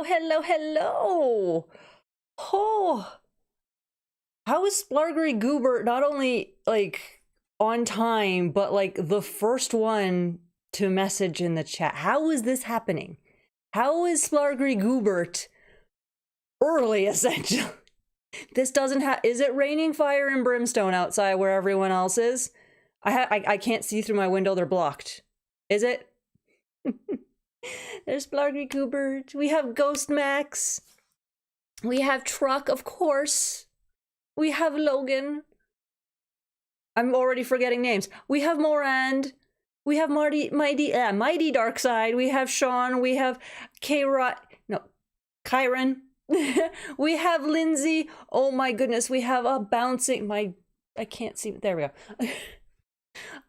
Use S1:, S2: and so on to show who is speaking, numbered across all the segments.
S1: hello, hello, hello. Oh, how is Splargery Goober not only like on time, but like the first one to message in the chat? How is this happening? How is Splargery Goobert early, essentially? This doesn't have. Is it raining fire and brimstone outside where everyone else is? I can't see through my window. They're blocked. Is it? There's Splargery Goobert. We have Ghost Max. We have Truck, of course. We have Logan. I'm already forgetting names. We have Morand. We have Mighty Darkside. We have Sean. We have Kyron. We have Lindsay. Oh my goodness. We have a bouncing. I can't see. There we go.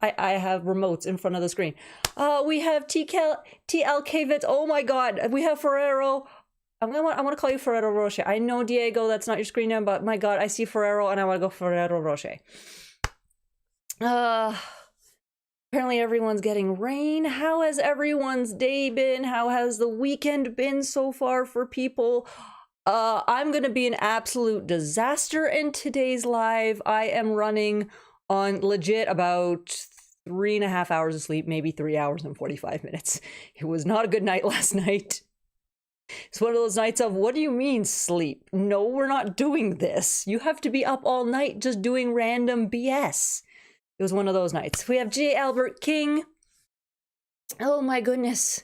S1: I have remotes in front of the screen. We have TLK. Oh my god. We have Ferrero. I want to call you Ferrero Rocher. I know, Diego, that's not your screen name, but my god, I see Ferrero and I want to go Ferrero Rocher. Apparently everyone's getting rain. How has everyone's day been? How has the weekend been so far for people? I'm gonna be an absolute disaster in today's live. I am running on legit about 3.5 hours of sleep, maybe 3 hours and 45 minutes. It was not a good night last night. It's one of those nights of, what do you mean sleep? No, we're not doing this. You have to be up all night just doing random BS. It was one of those nights. We have J. Albert King. Oh my goodness.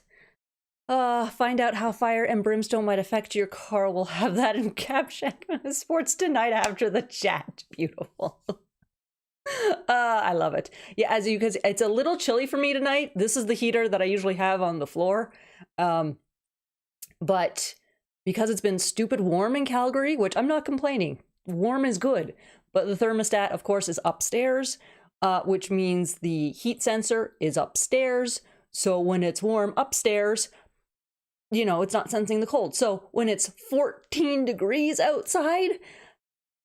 S1: Find out how fire and brimstone might affect your car. We'll have that in caption. Sports tonight after the chat. Beautiful. I love it. Yeah, as you can see, it's a little chilly for me tonight. This is the heater that I usually have on the floor. But because it's been stupid warm in Calgary, which I'm not complaining, warm is good. But the thermostat, of course, is upstairs, which means the heat sensor is upstairs. So when it's warm upstairs, you know, it's not sensing the cold. So when it's 14 degrees outside,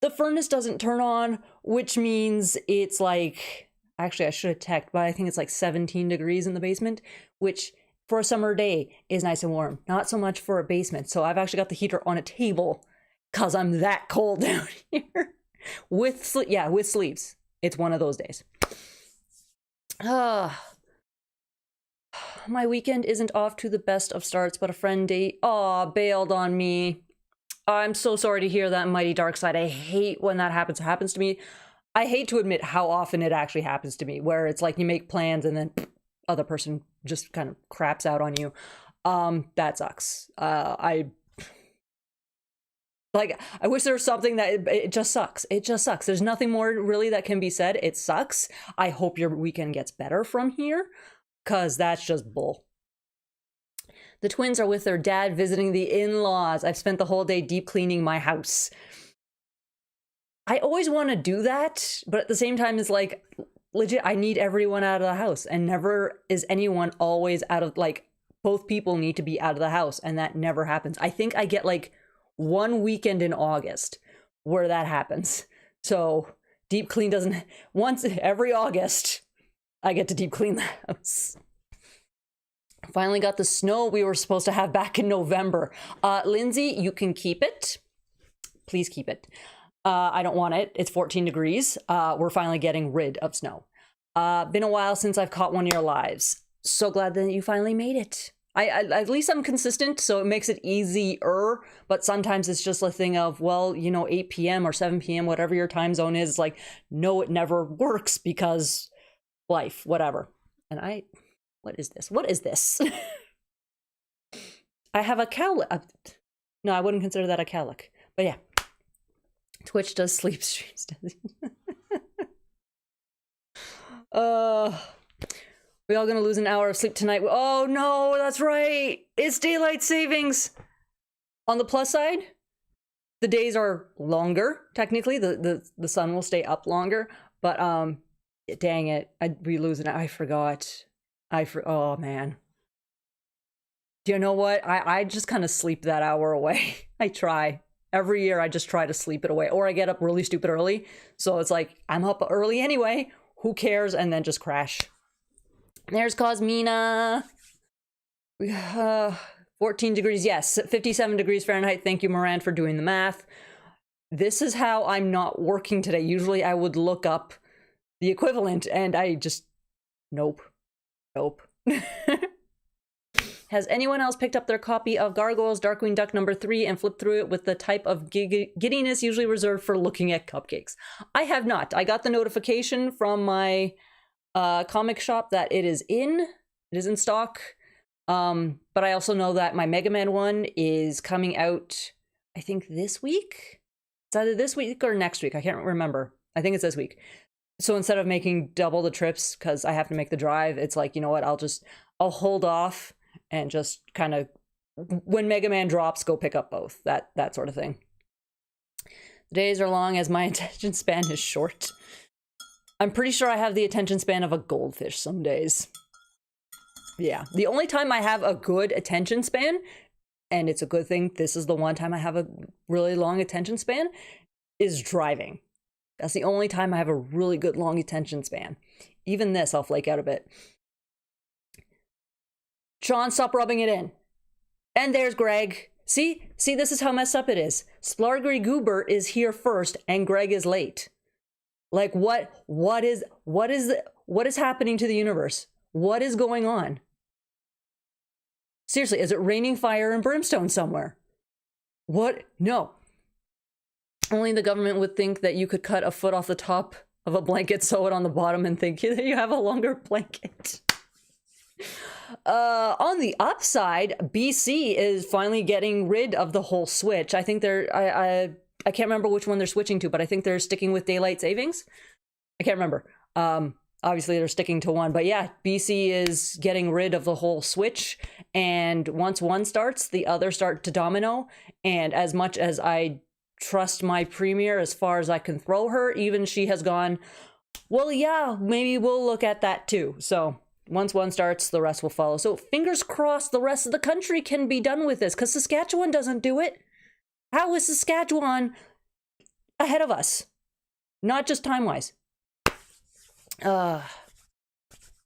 S1: the furnace doesn't turn on, which means it's like, actually I should have checked, but I think it's like 17 degrees in the basement, which for a summer day is nice and warm. Not so much for a basement. So I've actually got the heater on a table because I'm that cold down here. with sleeves. It's one of those days. My weekend isn't off to the best of starts, but a friend bailed on me. I'm so sorry to hear that, Mighty Darkside. I hate when that happens to me. I hate to admit how often it actually happens to me, where it's like you make plans and then other person just kind of craps out on you. That sucks. I wish there was something that it just sucks. It just sucks. There's nothing more really that can be said. It sucks. I hope your weekend gets better from here, because that's just bull. The twins are with their dad visiting the in-laws. I've spent the whole day deep cleaning my house. I always want to do that, but at the same time, it's like, legit, I need everyone out of the house, and never is anyone always out of, like, both people need to be out of the house, and that never happens. I think I get like one weekend in August where that happens. So deep clean doesn't, once every August, I get to deep clean the house. Finally got the snow we were supposed to have back in November. Lindsay, you can keep it. Please keep it. I don't want it. It's 14 degrees. We're finally getting rid of snow. Been a while since I've caught one of your lives. So glad that you finally made it. At least I'm consistent, so it makes it easier. But sometimes it's just a thing of, well, you know, 8 p.m. or 7 p.m., whatever your time zone is, like, no, it never works because life, whatever. And what is this? What is this? I have a cowlick. No, I wouldn't consider that a cowlick. But yeah. Twitch does sleep streams, does he? We all gonna lose an hour of sleep tonight. Oh no, that's right. It's daylight savings. On the plus side, the days are longer. Technically, the sun will stay up longer. But dang it, we lose an hour. I forgot. Oh man. Do you know what? I just kind of sleep that hour away. I try. Every year I just try to sleep it away, or I get up really stupid early. So it's like, I'm up early anyway. Who cares? And then just crash. There's Cosmina. 14 degrees, yes. 57 degrees Fahrenheit. Thank you, Moran, for doing the math. This is how I'm not working today. Usually I would look up the equivalent, and I just... Nope. Has anyone else picked up their copy of Gargoyles Darkwing Duck #3 and flipped through it with the type of giddiness usually reserved for looking at cupcakes? I have not. I got the notification from my comic shop that it is in stock. But I also know that my Mega Man one is coming out, I think this week? It's either this week or next week. I can't remember. I think it's this week. So instead of making double the trips, because I have to make the drive, it's like, you know what, I'll hold off and just kind of, when Mega Man drops, go pick up both. That sort of thing. The days are long as my attention span is short. I'm pretty sure I have the attention span of a goldfish some days. Yeah, the only time I have a good attention span, and it's a good thing, this is the one time I have a really long attention span, is driving. That's the only time I have a really good long attention span. Even this, I'll flake out a bit. Sean, stop rubbing it in. And there's Greg. See, this is how messed up it is. Splargry Goober is here first, and Greg is late. Like, what is happening to the universe? What is going on? Seriously, is it raining fire and brimstone somewhere? What? No. Only the government would think that you could cut a foot off the top of a blanket, sew it on the bottom, and think that you have a longer blanket. On the upside, BC is finally getting rid of the whole switch. I think I can't remember which one they're switching to, but I think they're sticking with daylight savings. I can't remember. Obviously they're sticking to one, but yeah, BC is getting rid of the whole switch. And once one starts, the other start to domino. And as much as I trust my premier as far as I can throw her, even she has gone, well, yeah, maybe we'll look at that too. So once one starts, the rest will follow. So fingers crossed the rest of the country can be done with this, because Saskatchewan doesn't do it. How is Saskatchewan ahead of us? Not just time-wise.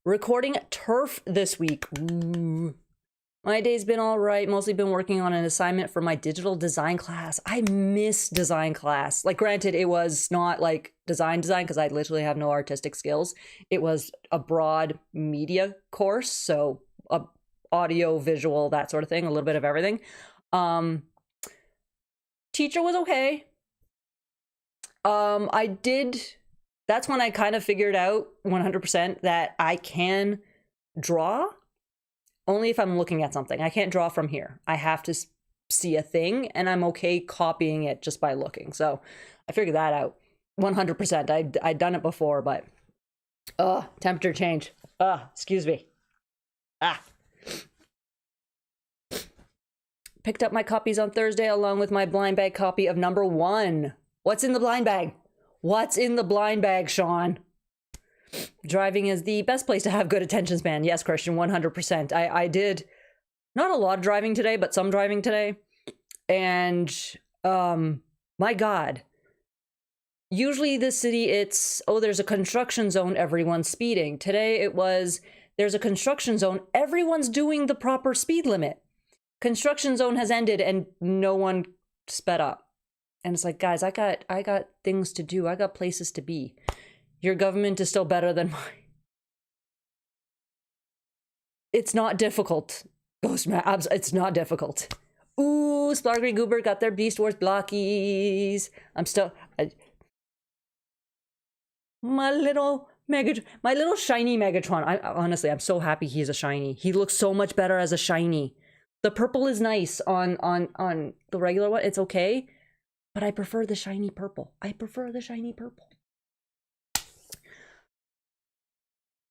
S1: Recording turf this week. Ooh. My day's been all right. Mostly been working on an assignment for my digital design class. I miss design class. Like, granted, it was not like design because I literally have no artistic skills. It was a broad media course, so audio, visual, that sort of thing, a little bit of everything. Teacher was okay. That's when I kind of figured out 100% that I can draw only if I'm looking at something. I can't draw from here. I have to see a thing, and I'm okay copying it just by looking. So I figured that out 100%. I'd done it before, but temperature change. Excuse me. Picked up my copies on Thursday along with my blind bag copy of #1. What's in the blind bag? What's in the blind bag, Sean? Driving is the best place to have good attention span. Yes, Christian, 100%. I did not a lot of driving today, but some driving today. And, my God. Usually this city, it's, there's a construction zone, everyone's speeding. Today it was, there's a construction zone, everyone's doing the proper speed limit. Construction zone has ended and no one sped up. And it's like, guys, I got things to do. I got places to be. Your government is still better than mine. It's not difficult. Ghost Maps, it's not difficult. Ooh, Splargry Goober got their Beast Wars blockies. My little shiny Megatron. Honestly, I'm so happy he's a shiny. He looks so much better as a shiny. The purple is nice on the regular one. It's okay. But I prefer the shiny purple.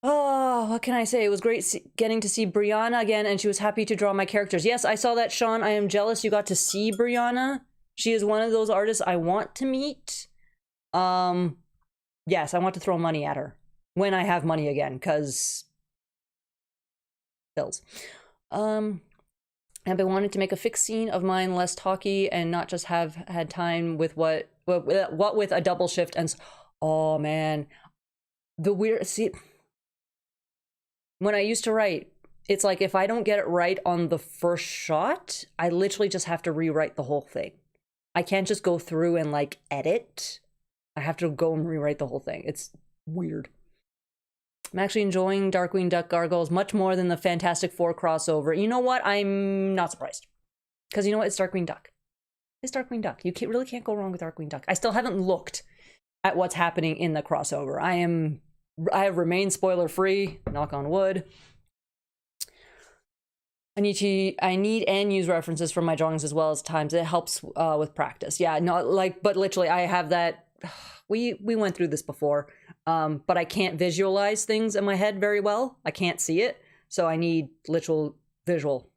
S1: Oh, what can I say? It was great getting to see Brianna again, and she was happy to draw my characters. Yes, I saw that, Sean. I am jealous you got to see Brianna. She is one of those artists I want to meet. Yes, I want to throw money at her when I have money again, because bills. I've been wanting to make a fixed scene of mine less talky and not just have had time with what with a double shift and oh man, the weird see when I used to write, It's like if I don't get it right on the first shot, I literally just have to rewrite the whole thing. I can't just go through and like edit. I have to go and rewrite the whole thing. It's weird. I'm actually enjoying Darkwing Duck Gargoyles much more than the Fantastic Four crossover. You know what? I'm not surprised. Because you know what? It's Darkwing Duck. It's Darkwing Duck. You really can't go wrong with Darkwing Duck. I still haven't looked at what's happening in the crossover. I have remained spoiler free, knock on wood. I need and use references from my drawings as well as times. It helps with practice. Yeah, not like, but literally I have that. We went through this before, but I can't visualize things in my head very well. I can't see it, so I need literal visual.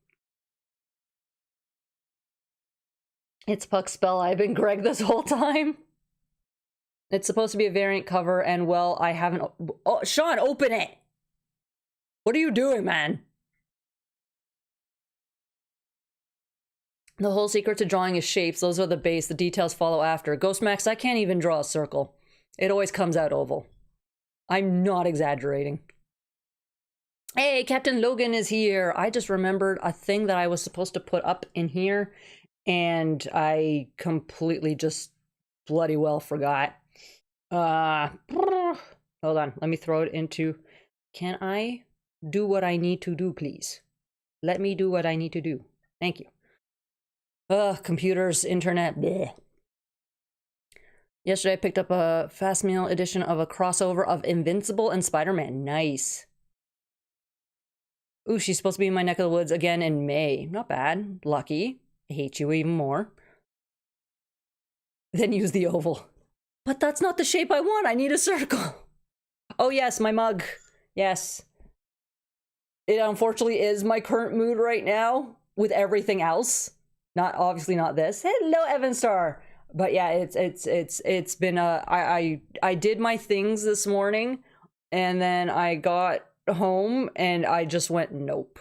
S1: It's Puck spell. I've been Greg this whole time. It's supposed to be a variant cover, and well, I haven't. Oh, Sean, open it. What are you doing, man? The whole secret to drawing is shapes. Those are the base. The details follow after. Ghost Max, I can't even draw a circle. It always comes out oval. I'm not exaggerating. Hey, Captain Logan is here. I just remembered a thing that I was supposed to put up in here, and I completely just bloody well forgot. Hold on. Let me throw it into... Can I do what I need to do, please? Let me do what I need to do. Thank you. Computers, internet, bleh. Yesterday I picked up a fast mail edition of a crossover of Invincible and Spider-Man. Nice. Ooh, she's supposed to be in my neck of the woods again in May. Not bad. Lucky. I hate you even more. Then use the oval. But that's not the shape I want. I need a circle. Oh yes, my mug. Yes. It unfortunately is my current mood right now with everything else. Not obviously not this. Hello, Evanstar. But yeah, it's been I did my things this morning, and then I got home and I just went nope.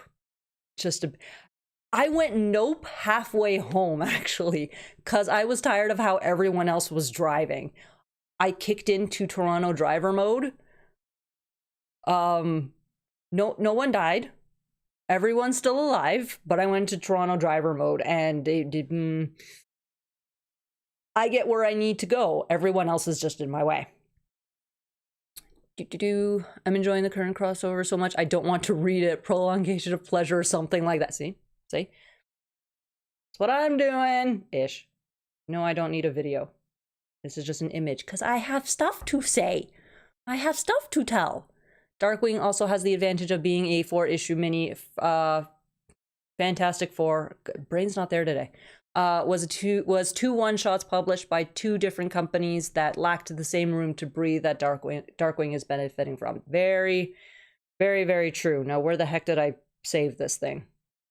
S1: I went nope halfway home actually, because I was tired of how everyone else was driving. I kicked into Toronto driver mode. No one died. Everyone's still alive, but I went to Toronto driver mode, and it didn't... I get where I need to go. Everyone else is just in my way. I'm enjoying the current crossover so much, I don't want to read it. Prolongation of pleasure or something like that. See? That's what I'm doing. Ish. No, I don't need a video. This is just an image, because I have stuff to say. I have stuff to tell. Darkwing also has the advantage of being a 4-issue mini. Fantastic Four. Brain's not there today. Was two one-shots published by two different companies that lacked the same room to breathe that Darkwing is benefiting from. Very, very, very true. Now, where the heck did I save this thing?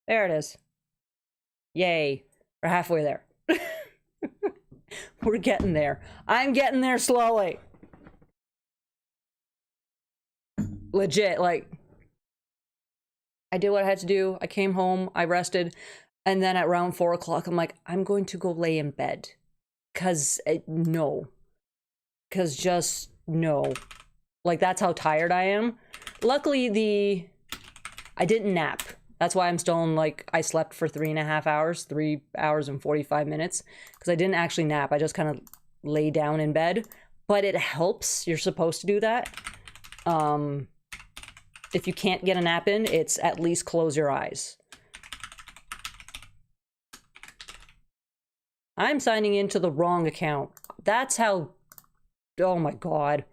S1: There it is. Yay. We're halfway there. We're getting there. I'm getting there slowly. Legit, like, I did what I had to do. I came home, I rested, and then at around 4 o'clock, I'm like, I'm going to go lay in bed. No. Because just no. Like, that's how tired I am. Luckily, I didn't nap. That's why I'm still in, like, I slept for 3.5 hours, 3 hours and 45 minutes. Because I didn't actually nap. I just kind of lay down in bed. But it helps. You're supposed to do that. If you can't get a nap in, it's at least close your eyes. I'm signing into the wrong account. That's how... Oh my god.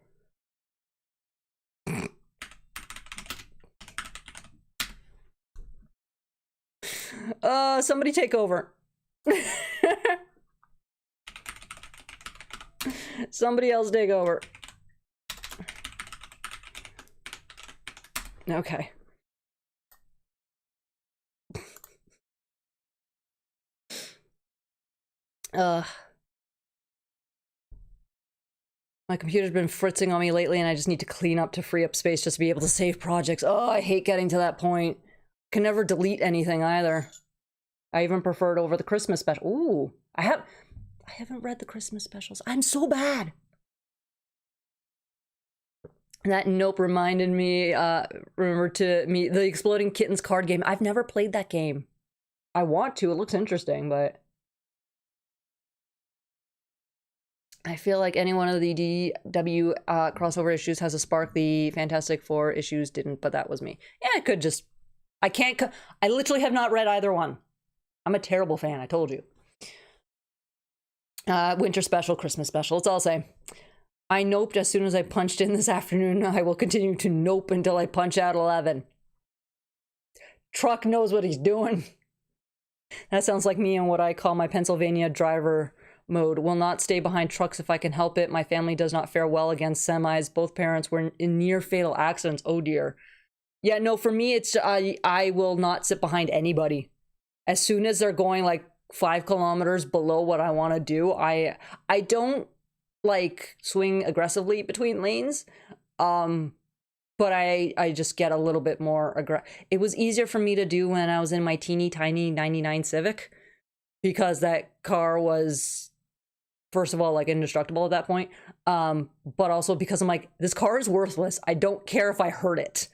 S1: Somebody take over. Somebody else take over. Okay. My computer's been fritzing on me lately, and I just need to clean up to free up space just to be able to save projects. Oh, I hate getting to that point. Can never delete anything either. I even prefer it over the Christmas special. Ooh, I haven't read the Christmas specials. I'm so bad. That Nope reminded me, remember to me, the Exploding Kittens card game. I've never played that game. I want to, it looks interesting, but I feel like any one of the DW crossover issues has a spark. The Fantastic Four issues didn't, but that was me. Yeah, I could just, I can't, I literally have not read either one. I'm a terrible fan, I told you. Winter special, Christmas special, it's all the same. I noped as soon as I punched in this afternoon. I will continue to nope until I punch out 11. Truck knows what he's doing. That sounds like me and what I call my Pennsylvania driver mode. Will not stay behind trucks if I can help it. My family does not fare well against semis. Both parents were in near fatal accidents. Oh dear. Yeah, no, for me, it's I will not sit behind anybody. As soon as they're going like 5 kilometers below what I want to do, I don't like swing aggressively between lanes, but I just get a little bit more aggressive. It was easier for me to do when I was in my teeny tiny 99 Civic, because that car was, first of all, like indestructible at that point, but also because I'm like, this car is worthless. I don't care if I hurt it.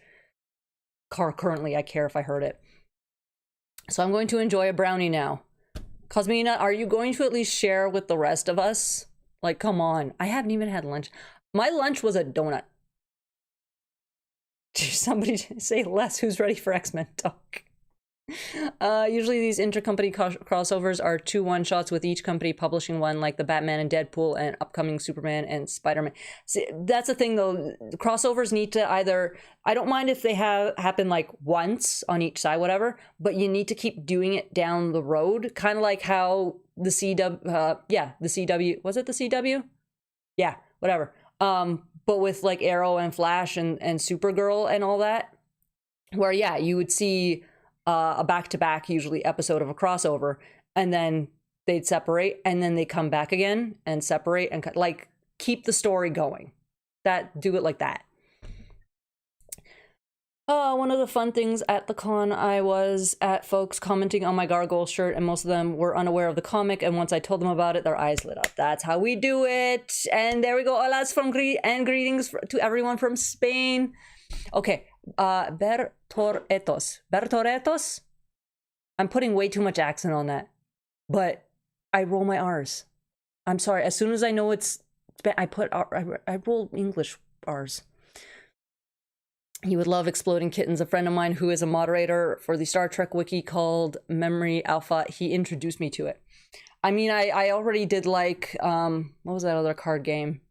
S1: Car currently, I care if I hurt it. So I'm going to enjoy a brownie now. Cosmina, are you going to at least share with the rest of us? Like, come on. I haven't even had lunch. My lunch was a donut. Somebody say less. Who's ready for X-Men talk? Usually these intercompany crossovers are 2 one-shots with each company publishing one, like the Batman and Deadpool and upcoming Superman and Spider-Man. See, that's the thing though. The crossovers need to either, I don't mind if they happen like once on each side, whatever, but you need to keep doing it down the road. Kind of like how the CW, the CW, was it the CW? Yeah, whatever. But with like Arrow and Flash and Supergirl and all that, where yeah, you would see a back-to-back usually episode of a crossover, and then they'd separate, and then they come back again and separate, and like keep the story going. Do it like that. One of the fun things at the con, I was at folks commenting on my Gargoyle shirt, and most of them were unaware of the comic, and once I told them about it, their eyes lit up. That's how we do it. And there we go. Hola from greetings to everyone from Spain. Okay. Bertoretos. I'm putting way too much accent on that, but I roll my R's. I'm sorry. As soon as I know it's, I roll English R's. You would love Exploding Kittens. A friend of mine who is a moderator for the Star Trek wiki called Memory Alpha, he introduced me to it. I mean, I already did like, what was that other card game?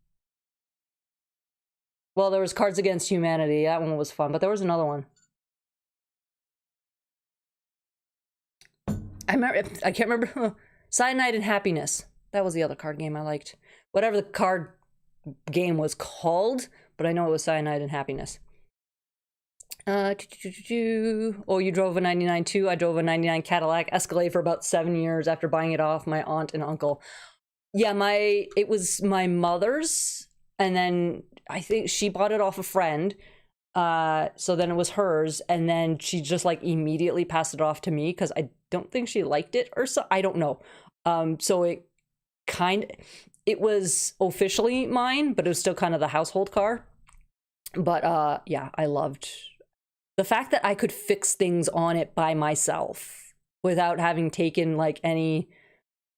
S1: Well, there was Cards Against Humanity. That one was fun, but there was another one. I can't remember. Cyanide and Happiness. That was the other card game I liked. Whatever the card game was called, but I know it was Cyanide and Happiness. Oh, you drove a 99 too? I drove a 99 Cadillac Escalade for about 7 years after buying it off my aunt and uncle. Yeah, it was my mother's, and then I think she bought it off a friend. So then it was hers, and then she just like immediately passed it off to me because I don't think she liked it or so. I don't know. So it was officially mine, but it was still kind of the household car. But yeah, I loved the fact that I could fix things on it by myself without having taken like any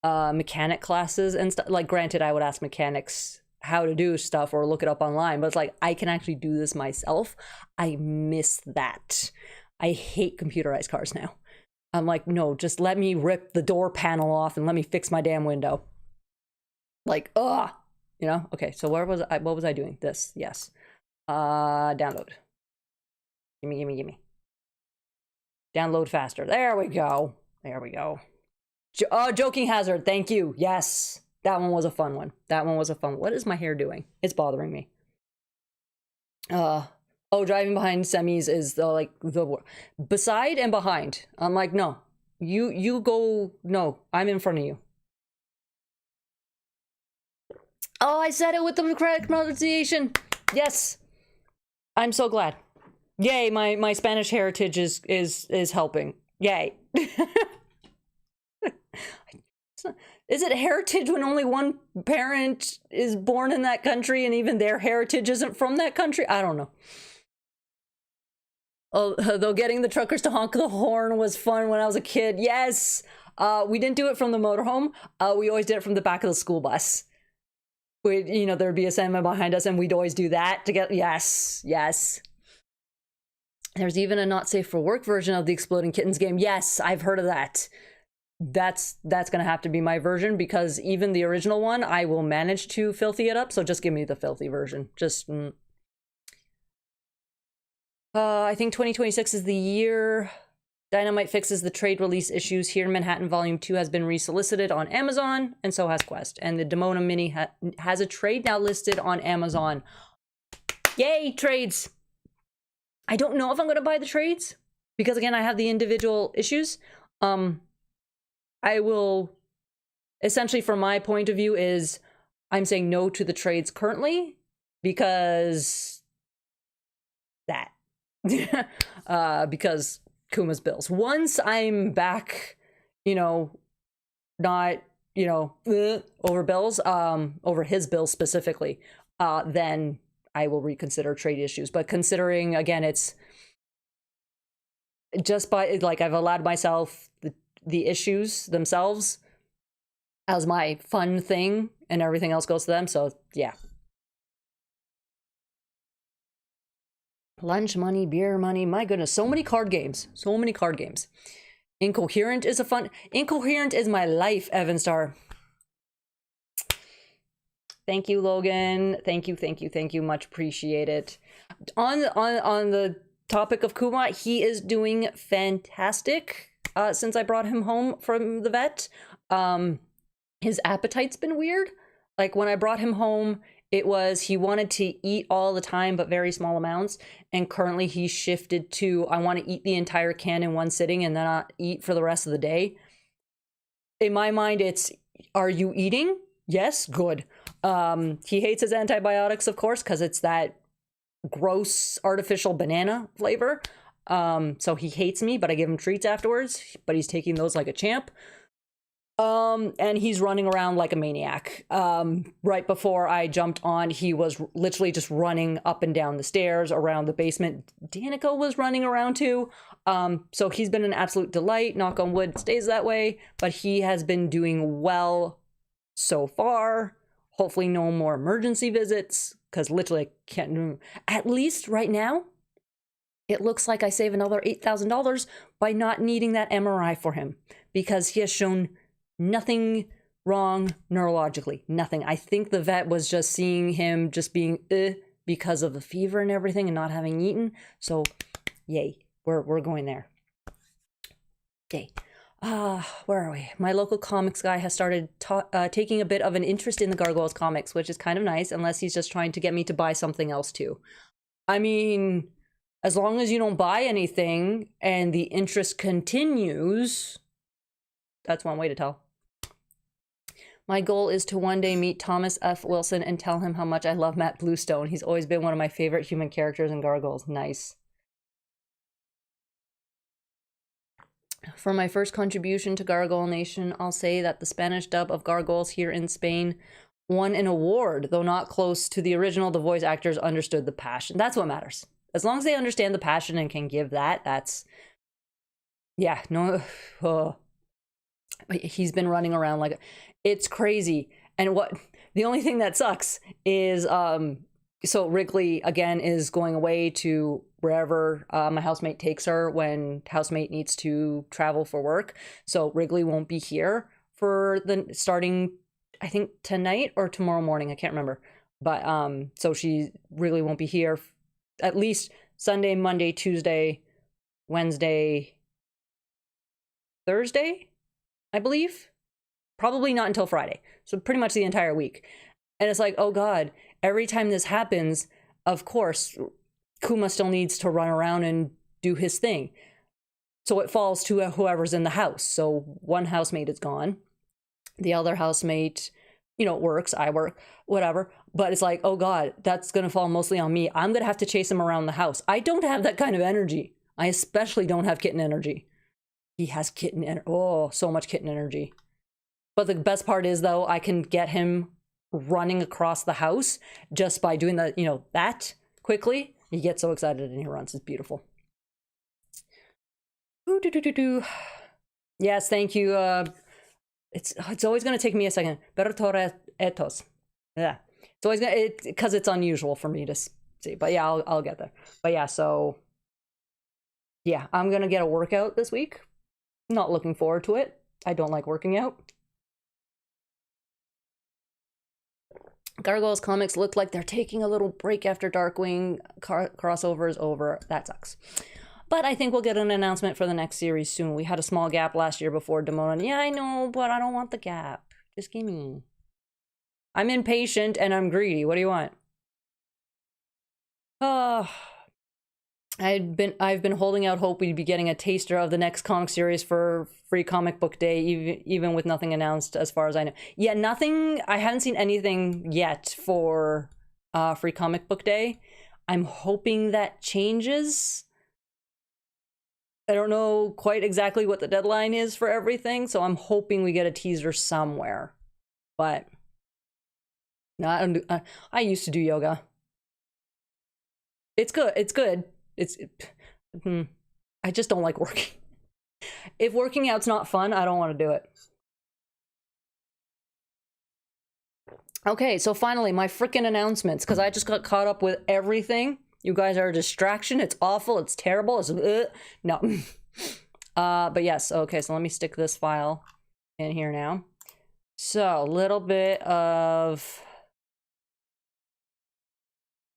S1: mechanic classes and stuff. Like, granted, I would ask mechanics how to do stuff or look it up online, but it's like I can actually do this myself. I miss that. I hate computerized cars now. I'm like, no, just let me rip the door panel off and let me fix my damn window. Like, ugh, you know. Okay, so what was I doing? This, yes. Download. Gimme. Download faster. There we go. Joking Hazard, thank you. Yes. That one was a fun one. What is my hair doing? It's bothering me. Driving behind semis is the beside and behind. I'm like, no. You go, no, I'm in front of you. Oh, I said it with the correct pronunciation. Yes. I'm so glad. Yay, my Spanish heritage is helping. Yay. Is it heritage when only one parent is born in that country and even their heritage isn't from that country? I don't know. Oh, though getting the truckers to honk the horn was fun when I was a kid. Yes. We didn't do it from the motorhome. We always did it from the back of the school bus. There'd be a semi behind us and we'd always do that together. Yes. Yes. There's even a not safe for work version of the Exploding Kittens game. Yes, I've heard of that. That's gonna have to be my version, because even the original one, I will manage to filthy it up. So just give me the filthy version. I think 2026 is the year Dynamite fixes the trade release issues. Here in Manhattan, Volume 2 has been resolicited on Amazon, and so has Quest. And the Demona Mini has a trade now listed on Amazon. Yay, trades! I don't know if I'm going to buy the trades, because again, I have the individual issues. I will, essentially from my point of view, is I'm saying no to the trades currently, because that. Because Kuma's bills. Once I'm back, not, over bills, over his bills specifically, then I will reconsider trade issues. But considering, again, it's just by, like, I've allowed myself the issues themselves as my fun thing, and everything else goes to them. So, yeah. Lunch money, beer money, my goodness, so many card games. So many card games. Incoherent is Incoherent is my life, Evan Star. Thank you, Logan. Thank you. Much appreciated. On the topic of Kuma, he is doing fantastic since I brought him home from the vet. His appetite's been weird. Like, when I brought him home, it was he wanted to eat all the time, but very small amounts. And currently he's shifted to, I want to eat the entire can in one sitting and then not eat for the rest of the day. In my mind, it's, are you eating? Yes, good. He hates his antibiotics, of course, because it's that gross artificial banana flavor. So he hates me, but I give him treats afterwards. But he's taking those like a champ. And he's running around like a maniac. Right before I jumped on, he was literally just running up and down the stairs around the basement. Danica was running around too. So he's been an absolute delight. Knock on wood, stays that way. But he has been doing well so far. Hopefully no more emergency visits, because literally I can't do. At least right now, it looks like I save another $8,000 by not needing that MRI for him, because he has shown nothing wrong neurologically. Nothing. I think the vet was just seeing him just being because of the fever and everything and not having eaten. So, yay. We're going there. Yay. Where are we? My local comics guy has started taking a bit of an interest in the Gargoyles comics, which is kind of nice, unless he's just trying to get me to buy something else too. I mean, as long as you don't buy anything and the interest continues, that's one way to tell. My goal is to one day meet Thomas F. Wilson and tell him how much I love Matt Bluestone. He's always been one of my favorite human characters in Gargoyles. Nice. For my first contribution to Gargoyle Nation, I'll say that the Spanish dub of Gargoyles here in Spain won an award, though not close to the original. The voice actors understood the passion. That's what matters. As long as they understand the passion and can give that, that's... Yeah, no... He's been running around like... It's crazy. And what... The only thing that sucks is... So Wrigley, again, is going away to wherever my housemate takes her when housemate needs to travel for work. So Wrigley won't be here for the starting, I think, tonight or tomorrow morning. I can't remember. But so Wrigley won't be here at least Sunday, Monday, Tuesday, Wednesday, Thursday, I believe. Probably not until Friday. So pretty much the entire week. And it's like, oh God, every time this happens, of course, Kuma still needs to run around and do his thing. So it falls to whoever's in the house. So one housemate is gone. The other housemate, works, I work, whatever. But it's like, oh God, that's going to fall mostly on me. I'm going to have to chase him around the house. I don't have that kind of energy. I especially don't have kitten energy. He has kitten energy. Oh, so much kitten energy. But the best part is, though, I can get him running across the house just by doing the, that quickly. He gets so excited and he runs. It's beautiful. Yes, thank you. It's always going to take me a second. Etos. Yeah. It's always going to, because it's unusual for me to see. But yeah, I'll get there. But yeah, so yeah, I'm going to get a workout this week. Not looking forward to it. I don't like working out. Gargoyles comics look like they're taking a little break after Darkwing crossover is over. That sucks. But I think we'll get an announcement for the next series soon. We had a small gap last year before Demona. Yeah, I know, but I don't want the gap. Just give me. I'm impatient and I'm greedy. What do you want? I've been holding out hope we'd be getting a taster of the next comic series for Free Comic Book Day, even with nothing announced as far as I know. Yeah, nothing. I haven't seen anything yet for Free Comic Book Day. I'm hoping that changes. I don't know quite exactly what the deadline is for everything, so I'm hoping we get a teaser somewhere. But no, I used to do yoga. It's good. It's good. I just don't like working. If working out's not fun, I don't want to do it. Okay, so finally, my freaking announcements, because I just got caught up with everything. You guys are a distraction. It's awful. It's terrible. It's no. But yes. Okay, so let me stick this file in here now. So, a little bit of.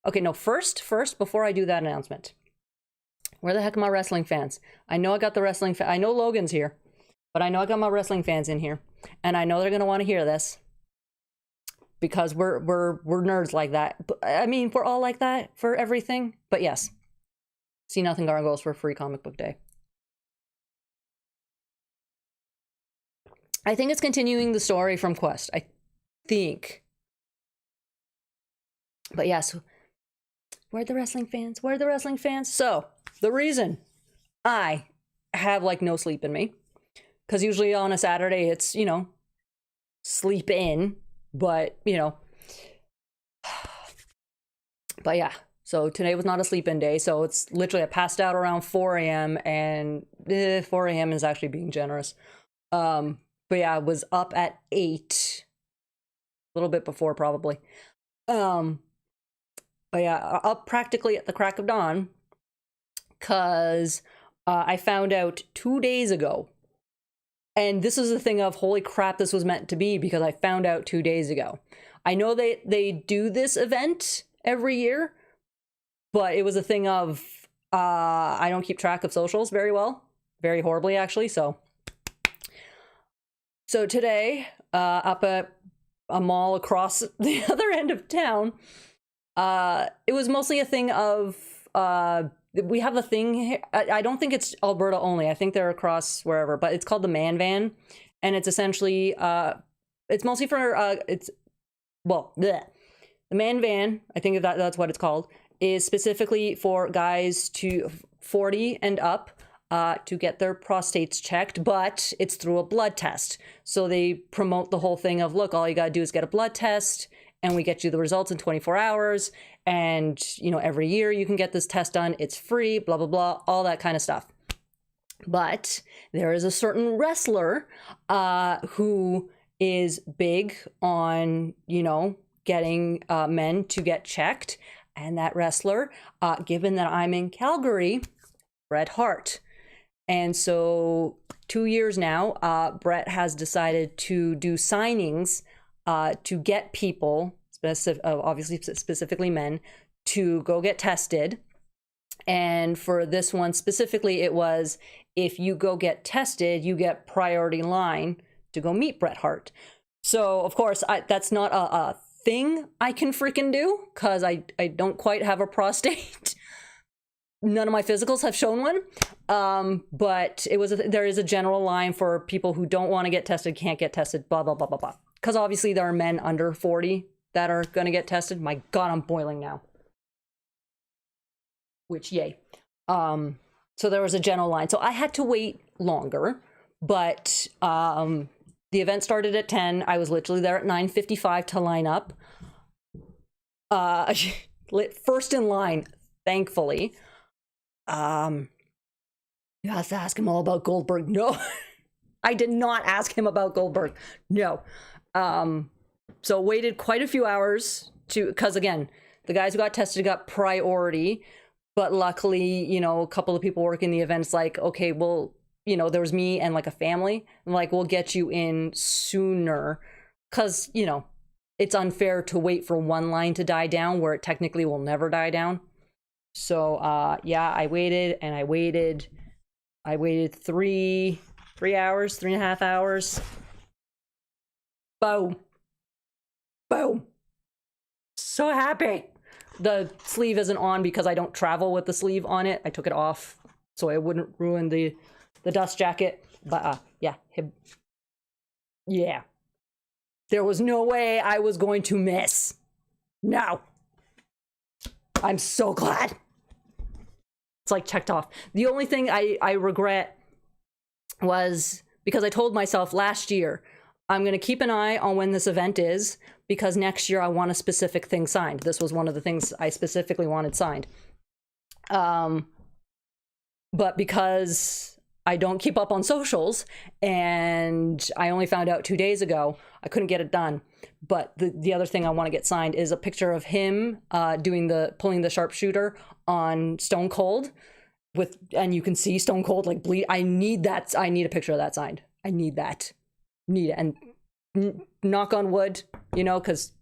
S1: Okay, no. First, before I do that announcement. Where the heck are my wrestling fans? I know I got the wrestling I know Logan's here, but I know I got my wrestling fans in here, and I know they're gonna want to hear this because we're nerds like that. But, I mean, we're all like that for everything. But yes, See Nothing Gargoyles for Free Comic Book Day. I think it's continuing the story from Quest. I think. But yes, where are the wrestling fans? Where are the wrestling fans? So. The reason I have like no sleep in me, because usually on a Saturday it's, sleep in, but, but yeah, so today was not a sleep in day. So it's literally, I passed out around 4 a.m. and 4 a.m. is actually being generous. But yeah, I was up at 8, a little bit before probably. But yeah, up practically at the crack of dawn. Because I found out 2 days ago, and this is a thing of, holy crap, this was meant to be, because I found out 2 days ago. I know they do this event every year, but it was a thing of, I don't keep track of socials very well, very horribly actually, so today, up at a mall across the other end of town, it was mostly a thing of, we have a thing here. I don't think it's Alberta only. I think they're across wherever, but it's called the Man Van. And it's essentially, it's mostly for, the Man Van, I think that's what it's called, is specifically for guys to 40 and up to get their prostates checked, but it's through a blood test. So they promote the whole thing of, look, all you gotta do is get a blood test and we get you the results in 24 hours. And, every year you can get this test done. It's free, blah, blah, blah, all that kind of stuff. But there is a certain wrestler who is big on, getting men to get checked. And that wrestler, given that I'm in Calgary, Bret Hart. And so 2 years now, Bret has decided to do signings to get people, obviously specifically men, to go get tested. And for this one specifically, it was, if you go get tested, you get priority line to go meet Bret Hart. So of course, that's not a thing I can freaking do, because I don't quite have a prostate. None of my physicals have shown one. But it was there is a general line for people who don't want to get tested, can't get tested, blah, blah, blah, blah, blah. Because obviously there are men under 40 that are going to get tested. My God, I'm boiling now. Which, yay. So there was a general line. So I had to wait longer. But The event started at 10. I was literally there at 9:55 to line up. First in line, thankfully. You have to ask him all about Goldberg. No, I did not ask him about Goldberg. No. So waited quite a few hours because again, the guys who got tested got priority, but luckily, you know, a couple of people working the events like, okay, well, you know, there was me and like a family. I'm like, we'll get you in sooner because, you know, it's unfair to wait for one line to die down where it technically will never die down. So, yeah, I waited and I waited. I waited 3 hours, 3.5 hours. Boom. Boom. So happy. The sleeve isn't on because I don't travel with the sleeve on it. I took it off so it wouldn't ruin the dust jacket. But yeah. Yeah. There was no way I was going to miss. No. I'm so glad. It's like checked off. The only thing I regret was because I told myself last year, I'm going to keep an eye on when this event is because next year I want a specific thing signed. This was one of the things I specifically wanted signed. But because I don't keep up on socials and I only found out 2 days ago, I couldn't get it done. But the other thing I want to get signed is a picture of him pulling the sharpshooter on Stone Cold and you can see Stone Cold like bleed. I need that. I need a picture of that signed. I need that. Need it. And knock on wood, you know, because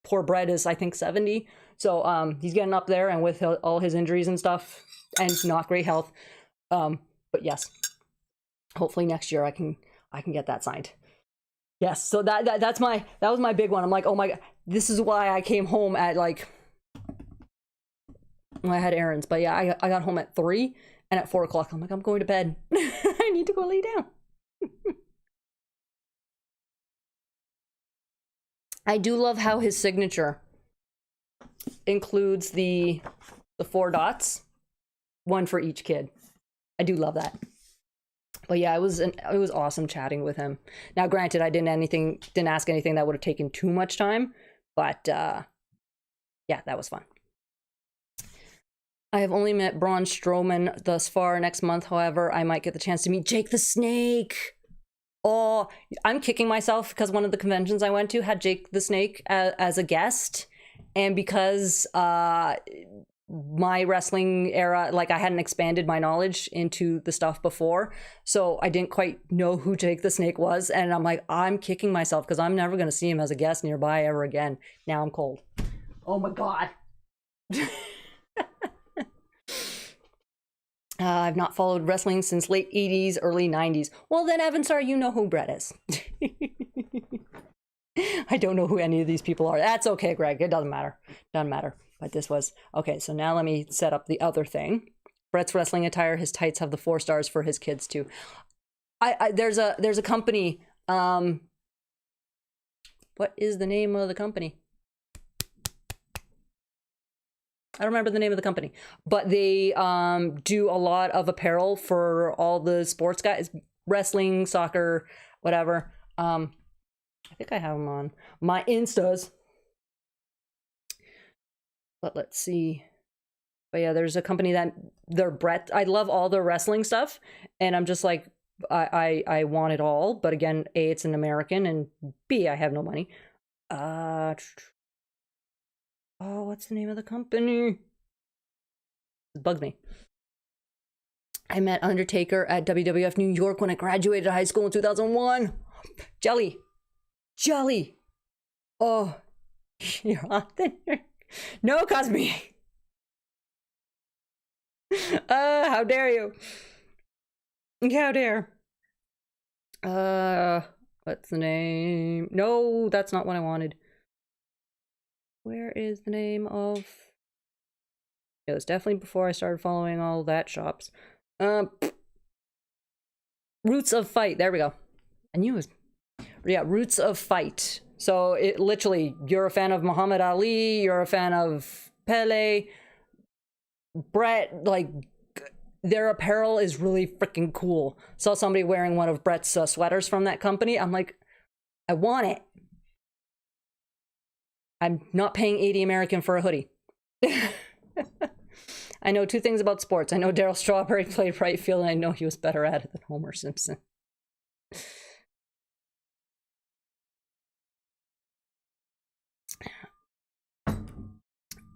S1: poor Bret is, I think, 70. So he's getting up there and with all his injuries and stuff and not great health. But yes, hopefully next year I can get that signed. Yes, so that was my big one. I'm like, oh my god, this is why I came home at like I had errands, but yeah, I got home at 3 and at 4 o'clock I'm like, I'm going to bed. I need to go lay down. I do love how his signature includes the 4 dots, one for each kid. I do love that. But yeah, it was awesome chatting with him. Now, granted, I didn't ask anything that would have taken too much time, but yeah, that was fun. I have only met Braun Strowman thus far. Next month, however, I might get the chance to meet Jake the Snake. Oh, I'm kicking myself because one of the conventions I went to had Jake the Snake as a guest, and because my wrestling era, like I hadn't expanded my knowledge into the stuff before, so I didn't quite know who Jake the Snake was, and I'm like, I'm kicking myself because I'm never going to see him as a guest nearby ever again. Now I'm cold. Oh my god. I've not followed wrestling since late 80s, early 90s. Well then, Evan, sorry, you know who Bret is. I don't know who any of these people are. That's okay, Greg. It doesn't matter. Doesn't matter. But this was... Okay, so now let me set up the other thing. Bret's wrestling attire. His tights have the 4 stars for his kids, too. There's a company... what is the name of the company? I don't remember the name of the company. But they do a lot of apparel for all the sports guys. Wrestling, soccer, whatever. I think I have them on my Instas. But let's see. But yeah, there's a company that they're Bret. I love all the wrestling stuff. And I'm just like, I want it all. But again, A, it's an American. And B, I have no money. Oh, what's the name of the company? It bugs me. I met Undertaker at WWF New York when I graduated high school in 2001. Jelly. Oh, you're on there. No, Cosme. How dare you? How dare. What's the name? No, that's not what I wanted. Where is the name of... It was definitely before I started following all that shops. Roots of Fight. There we go. I knew it was... Yeah, Roots of Fight. So it literally, you're a fan of Muhammad Ali, you're a fan of Pele, Bret, like their apparel is really freaking cool. Saw somebody wearing one of Bret's sweaters from that company. I'm like, I want it. I'm not paying 80 American for a hoodie. I know 2 things about sports. I know Darryl Strawberry played right field, and I know he was better at it than Homer Simpson.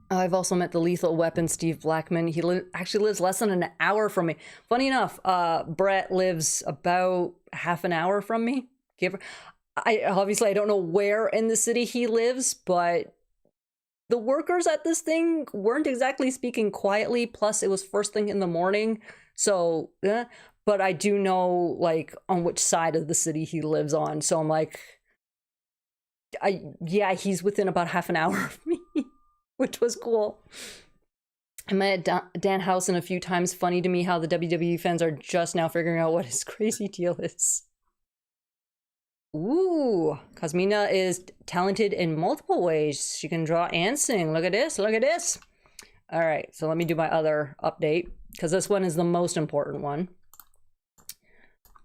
S1: I've also met the Lethal Weapon, Steve Blackman. He actually lives less than an hour from me. Funny enough, Bret lives about half an hour from me. Obviously, I don't know where in the city he lives, but the workers at this thing weren't exactly speaking quietly. Plus, it was first thing in the morning. So, but I do know, like, on which side of the city he lives on. So I'm like, yeah, he's within about half an hour of me. Which was cool. I met Danhausen a few times. Funny to me how the WWE fans are just now figuring out what his crazy deal is. Ooh, Cosmina is talented in multiple ways. She can draw and sing. Look at this, look at this. All right, so let me do my other update, because this one is the most important one.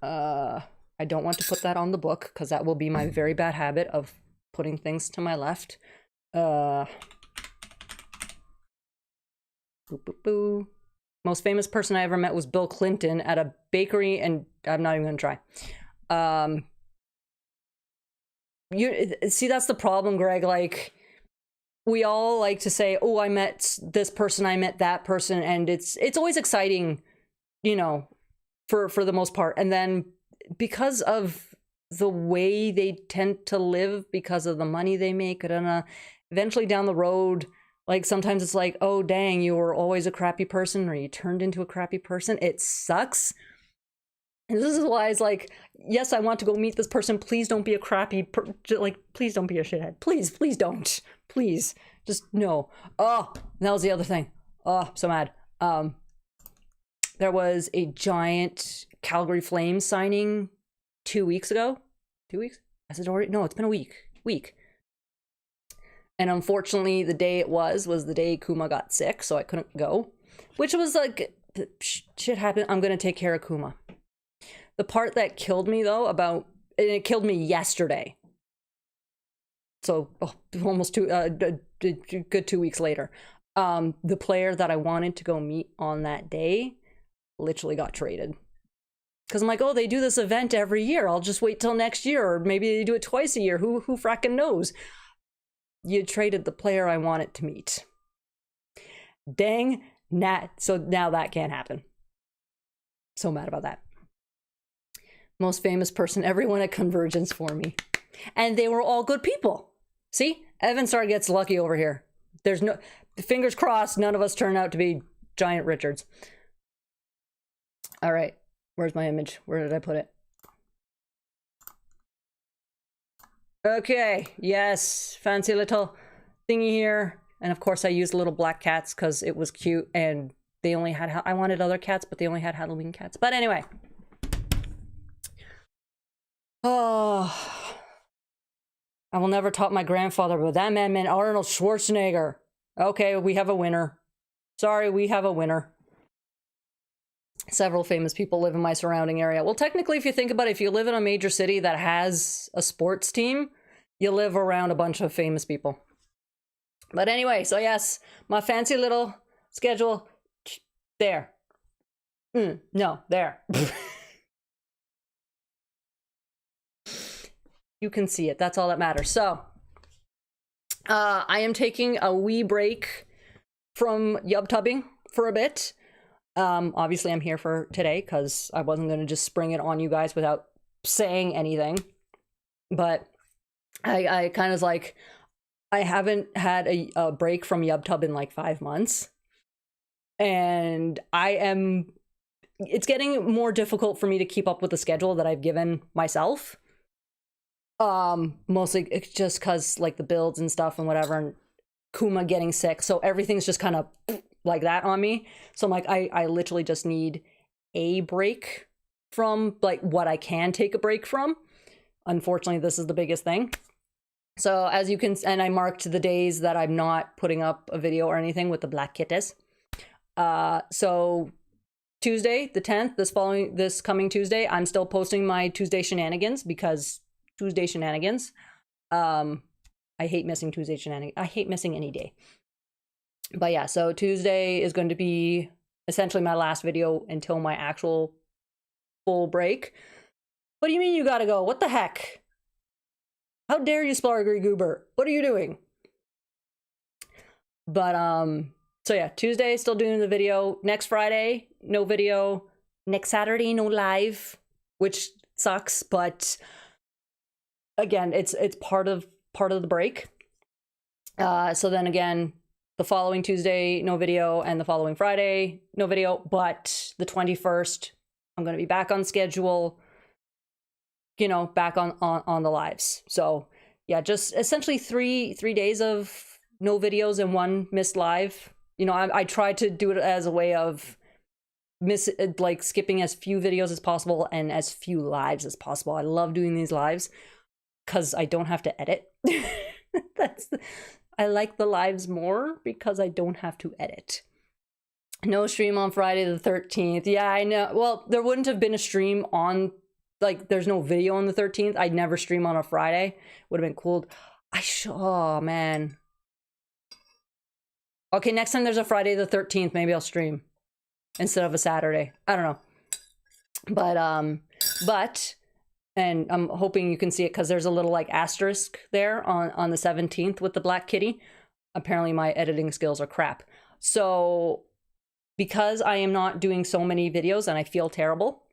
S1: I don't want to put that on the book, because that will be my very bad habit of putting things to my left. Boop, boop, boop. Most famous person I ever met was Bill Clinton at a bakery, and I'm not even gonna try. You see, that's the problem, Greg. Like, we all like to say, oh, I met this person, I met that person, and it's always exciting, you know, for the most part. And then because of the way they tend to live, because of the money they make, eventually down the road, like, sometimes it's like, oh, dang, you were always a crappy person, or you turned into a crappy person. It sucks. And this is why it's like, yes, I want to go meet this person. Please don't be a crappy like, please don't be a shithead. Please don't. Please. Just no. Oh, that was the other thing. Oh, so mad. There was a giant Calgary Flames signing 2 weeks ago. 2 weeks? Has it already? No, it's been a week. And unfortunately, the day it was the day Kuma got sick, so I couldn't go. Which was like, shit happened. I'm going to take care of Kuma. The part that killed me, though, it killed me yesterday. So, almost good 2 weeks later. The player that I wanted to go meet on that day literally got traded. Because I'm like, oh, they do this event every year. I'll just wait till next year. Or maybe they do it twice a year. Who fracking knows? You traded the player I wanted to meet. Dang, so now that can't happen. So mad about that. Most famous person, everyone at Convergence for me. And they were all good people. See? Evan Star gets lucky over here. There's no, fingers crossed, none of us turn out to be Giant Richards. All right, where's my image? Where did I put it? Okay, yes, fancy little thingy here. And of course I used little black cats because it was cute, and they only had, I wanted other cats, but they only had Halloween cats. But anyway. Oh, I will never top my grandfather, but that man meant Arnold Schwarzenegger. Okay, we have a winner. Sorry, we have a winner. Several famous people live in my surrounding area. Well, technically, if you think about it, if you live in a major city that has a sports team, you live around a bunch of famous people. But anyway, so yes, my fancy little schedule, there. No, there. You can see it. That's all that matters. So, I am taking a wee break from YubTubbing for a bit. Obviously, I'm here for today because I wasn't going to just spring it on you guys without saying anything. But I kind of like, I haven't had a break from YubTub in like 5 months. And it's getting more difficult for me to keep up with the schedule that I've given myself. Mostly it's just because like the builds and stuff and whatever, and Kuma getting sick, so everything's just kind of like that on me. So I'm like, I literally just need a break from like what I can take a break from. Unfortunately, this is the biggest thing. So as you can, and I marked the days that I'm not putting up a video or anything with the black kitties. So Tuesday, the 10th, this coming Tuesday, I'm still posting my Tuesday shenanigans because Tuesday shenanigans. I hate missing Tuesday shenanigans. I hate missing any day. But yeah, so Tuesday is going to be essentially my last video until my actual full break. What do you mean you gotta go? What the heck? How dare you, Splargery Goober? What are you doing? But so yeah, Tuesday still doing the video. Next Friday, no video. Next Saturday, no live, which sucks, but again, it's part of the break. So then again, the following Tuesday, no video, and the following Friday, no video, but the 21st, I'm going to be back on schedule, you know, back on the lives. So yeah, just essentially three days of no videos and one missed live. You know, I tried to do it as a way of skipping as few videos as possible and as few lives as possible. I love doing these lives because I don't have to edit. I like the lives more because I don't have to edit. No stream on Friday the 13th. Yeah, I know. Well, there wouldn't have been a stream on, like, there's no video on the 13th. I'd never stream on a Friday. Would have been cool. Oh, man. Okay, next time there's a Friday the 13th, maybe I'll stream instead of a Saturday. I don't know. But, and I'm hoping you can see it because there's a little like asterisk there on the 17th with the black kitty. Apparently my editing skills are crap. So because I am not doing so many videos and I feel terrible,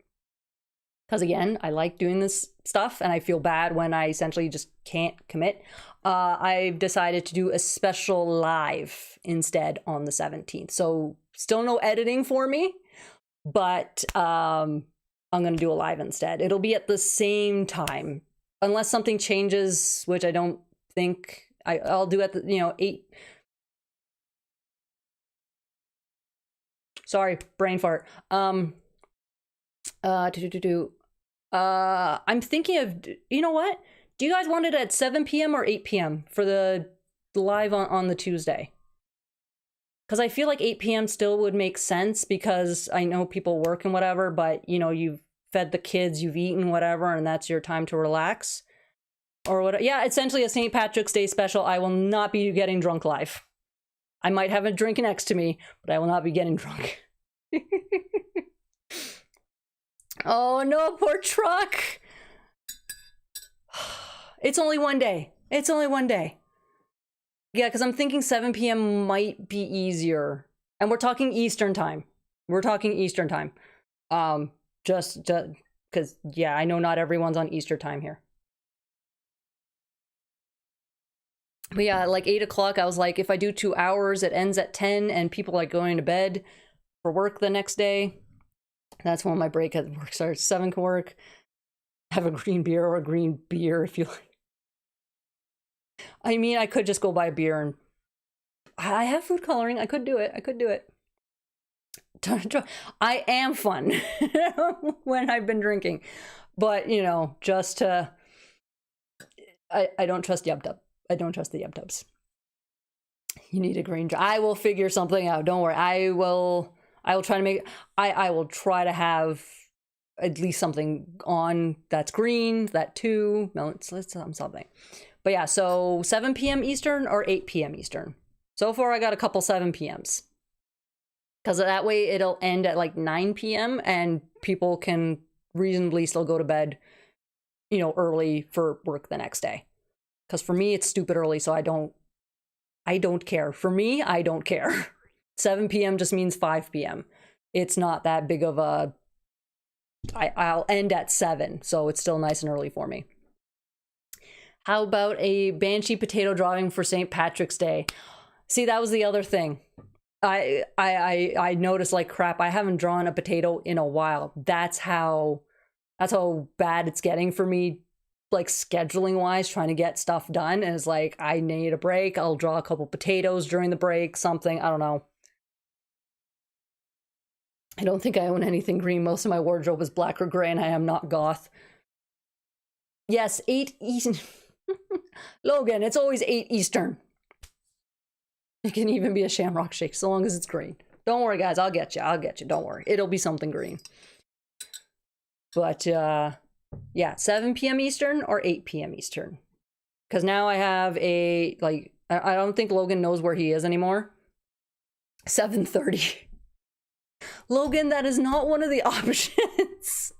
S1: because again, I like doing this stuff and I feel bad when I essentially just can't commit, I've decided to do a special live instead on the 17th. So still no editing for me, but I'm going to do a live instead. It'll be at the same time, unless something changes, which I don't think. I'll do at the, 8. Sorry, brain fart. I'm thinking of, you know what? Do you guys want it at 7 p.m. or 8 p.m. for the live on the Tuesday? Because I feel like 8 p.m. still would make sense because I know people work and whatever, but, you know, you've fed the kids, you've eaten whatever, and that's your time to relax. Or what? Yeah, essentially a St. Patrick's Day special. I will not be getting drunk live. I might have a drink next to me, but I will not be getting drunk. Oh no, poor truck. It's only one day. It's only one day. Yeah, because I'm thinking 7 p.m. might be easier. And we're talking Eastern time. We're talking Eastern time. Just because, yeah, I know not everyone's on Easter time here. But yeah, like 8 o'clock, I was like, if I do 2 hours, it ends at 10 and people are going to bed for work the next day. That's when my break at work starts. 7 can work. Have a green beer or a green beer if you like. I mean, I could just go buy a beer and I have food coloring. I could do it. I could do it. I am fun when I've been drinking, but you know, just to, I don't trust Yub Dub. I don't trust the Yub Dubs. You need a green. I will figure something out. Don't worry. I will try to make. I will try to have at least something on that's green. That too. No, let's something. But yeah, so 7 p.m. Eastern or 8 p.m. Eastern. So far, I got a couple 7 p.m.s. Because that way it'll end at like 9 p.m. and people can reasonably still go to bed, you know, early for work the next day. Because for me, it's stupid early, so I don't care. For me, I don't care. 7 p.m. just means 5 p.m. It's not that big of a... I'll end at 7, so it's still nice and early for me. How about a Banshee potato drawing for St. Patrick's Day? See, that was the other thing. I noticed, like, crap, I haven't drawn a potato in a while. That's how bad it's getting for me, like, scheduling wise, trying to get stuff done. And it's like, I need a break. I'll draw a couple potatoes during the break, something. I don't know. I don't think I own anything green. Most of my wardrobe is black or gray, and I am not goth. Yes, 8 Eastern. Logan, it's always 8 Eastern. It can even be a shamrock shake, so long as it's green. Don't worry, guys. I'll get you. I'll get you. Don't worry. It'll be something green. But, yeah, 7 p.m. Eastern or 8 p.m. Eastern. Because now I have a, like, I don't think Logan knows where he is anymore. 7:30. Logan, that is not one of the options.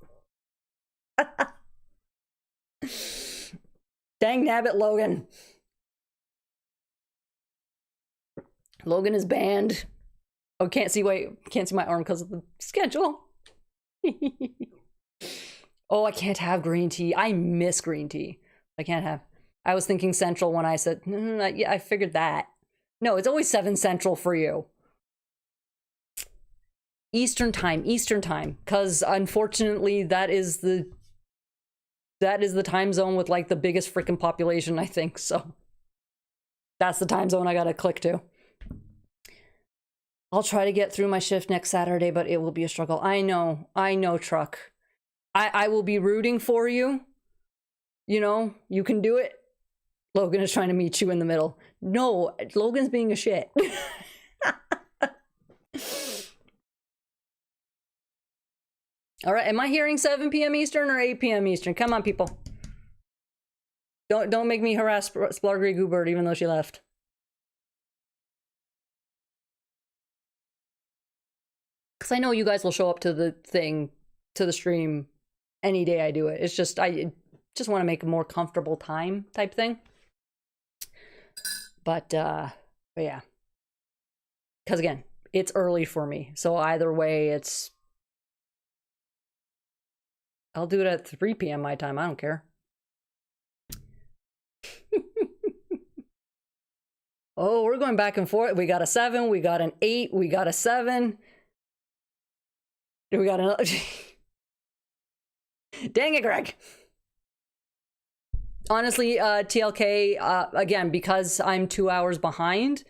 S1: Dang nabbit, Logan. Logan is banned. Oh, can't see my arm because of the schedule. Oh, I can't have green tea. I miss green tea. I can't have. I was thinking Central when I said, yeah, I figured that. No, it's always 7 Central for you. Eastern time, because unfortunately that is the time zone with like the biggest freaking population, I think. So that's the time zone I gotta click to. I'll try to get through my shift next Saturday, but it will be a struggle. I know, Truck. I will be rooting for you. You know, you can do it. Logan is trying to meet you in the middle. No, Logan's being a shit. All right, am I hearing 7 p.m. Eastern or 8 p.m. Eastern? Come on, people. Don't make me harass Splargry Goobert, even though she left. Because I know you guys will show up to the thing, to the stream, any day I do it. It's just, I just want to make a more comfortable time type thing. But yeah. Because again, it's early for me. So either way, it's... I'll do it at 3 p.m. my time. I don't care. Oh, we're going back and forth. We got a 7. We got an 8. We got a 7. We got another... Dang it, Greg. Honestly, TLK, again, because I'm 2 hours behind,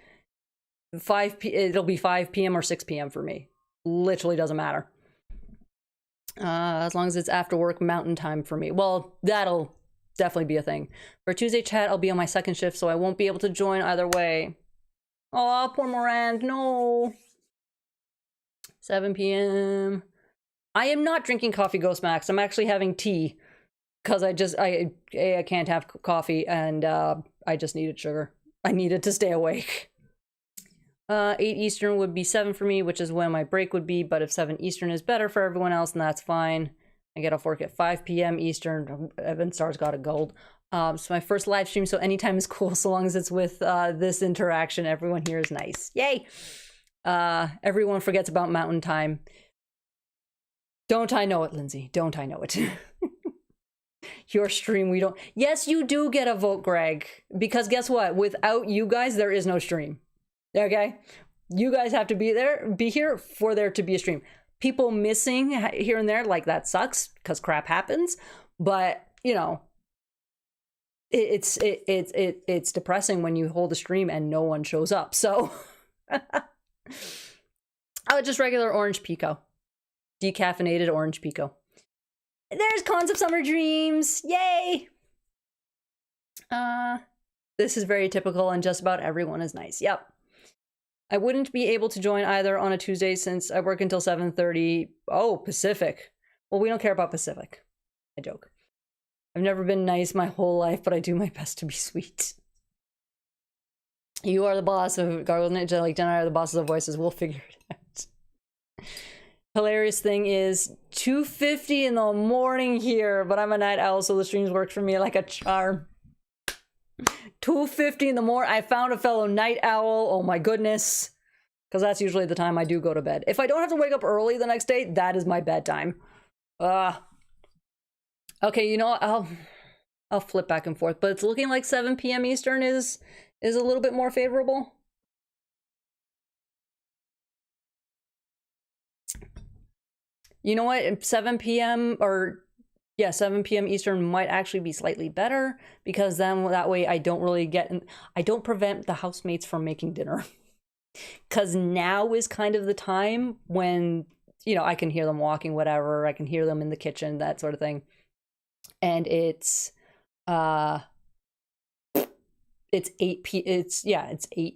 S1: it'll be 5 p.m. or 6 p.m. for me. Literally doesn't matter. As long as it's after work mountain time for me. Well, that'll definitely be a thing. For Tuesday chat, I'll be on my second shift, so I won't be able to join either way. Oh, poor Morand, no. 7 p.m. I am not drinking coffee, Ghost Max. I'm actually having tea. Because I can't have coffee, and I just needed sugar. I needed to stay awake. 8 Eastern would be 7 for me, which is when my break would be, but if 7 Eastern is better for everyone else, then that's fine. I get off work at 5 p.m. Eastern. Evan Star's got a gold. It's my first live stream, so anytime is cool, so long as it's with this interaction. Everyone here is nice. Yay! Everyone forgets about mountain time. Don't I know it, Lindsay? Don't I know it? Your stream, we don't... Yes, you do get a vote, Greg. Because guess what? Without you guys, there is no stream. Okay? You guys have to be here for there to be a stream. People missing here and there, like, that sucks, because crap happens. But, you know, it's depressing when you hold a stream and no one shows up. So, oh, just regular orange pico. Decaffeinated orange pico. There's Cons of Summer Dreams! Yay! This is very typical and just about everyone is nice. Yep. I wouldn't be able to join either on a Tuesday since I work until 7:30. Oh, Pacific. Well, we don't care about Pacific. I joke. I've never been nice my whole life, but I do my best to be sweet. You are the boss of Gargoyle Ninja, like Jen and I are the bosses of Voices. We'll figure it out. Hilarious thing is 2:50 in the morning here, but I'm a night owl, so the streams work for me like a charm. 2:50 in the morning. I found a fellow night owl. Oh my goodness. Because that's usually the time I do go to bed. If I don't have to wake up early the next day, that is my bedtime. Okay, you know what? I'll flip back and forth, but it's looking like 7 p.m. Eastern is a little bit more favorable. You know what? 7 p.m. or yeah, 7 p.m. Eastern might actually be slightly better because then that way I don't really I don't prevent the housemates from making dinner. Because now is kind of the time when, you know, I can hear them walking, whatever. I can hear them in the kitchen, that sort of thing. And it's 8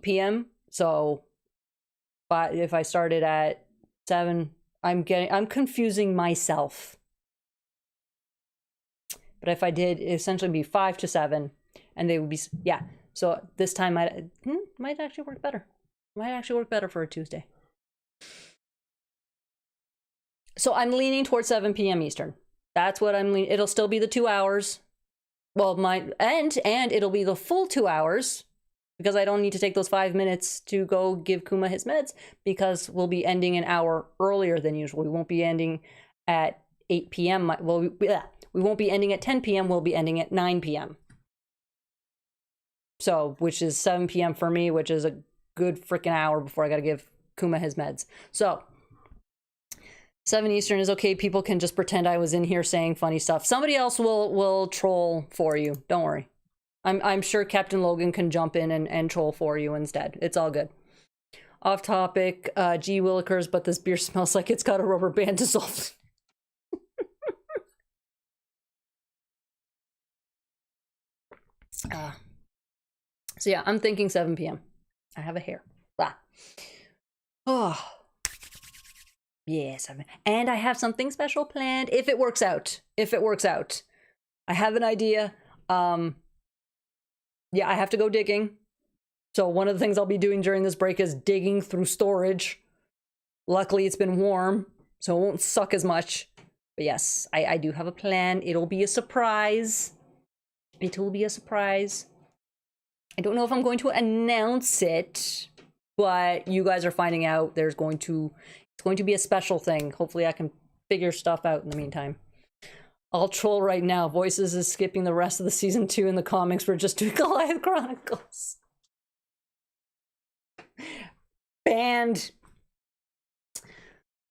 S1: p.m. So if I started at 7, I'm confusing myself. But if I did, it'd essentially be 5 to 7, and they would be, yeah. So this time might actually work better. Might actually work better for a Tuesday. So I'm leaning towards 7 p.m. Eastern. That's what I'm leaning. It'll still be the 2 hours. Well, and it'll be the full 2 hours, because I don't need to take those 5 minutes to go give Kuma his meds, because we'll be ending an hour earlier than usual. We won't be ending at 8 p.m. Well, we won't be ending at 10 p.m. We'll be ending at 9 p.m. So, which is 7 p.m. for me, which is a good freaking hour before I got to give Kuma his meds. So 7 Eastern is okay. People can just pretend I was in here saying funny stuff. Somebody else will troll for you. Don't worry. I'm sure Captain Logan can jump in and troll for you instead. It's all good. Off topic, gee willikers, but this beer smells like it's got a rubber band dissolved. So yeah, I'm thinking 7 p.m. I have a hair. Blah. Oh. Yeah, 7. And I have something special planned if it works out. If it works out. I have an idea. Yeah, I have to go digging. So one of the things I'll be doing during this break is digging through storage. Luckily, it's been warm, so it won't suck as much. But yes, I do have a plan. It'll be a surprise. It will be a surprise. I don't know if I'm going to announce it, but you guys are finding out it's going to be a special thing. Hopefully I can figure stuff out in the meantime. I'll troll right now. Voices is skipping the rest of the season 2 in the comics. We're just doing Goliath Chronicles. Banned.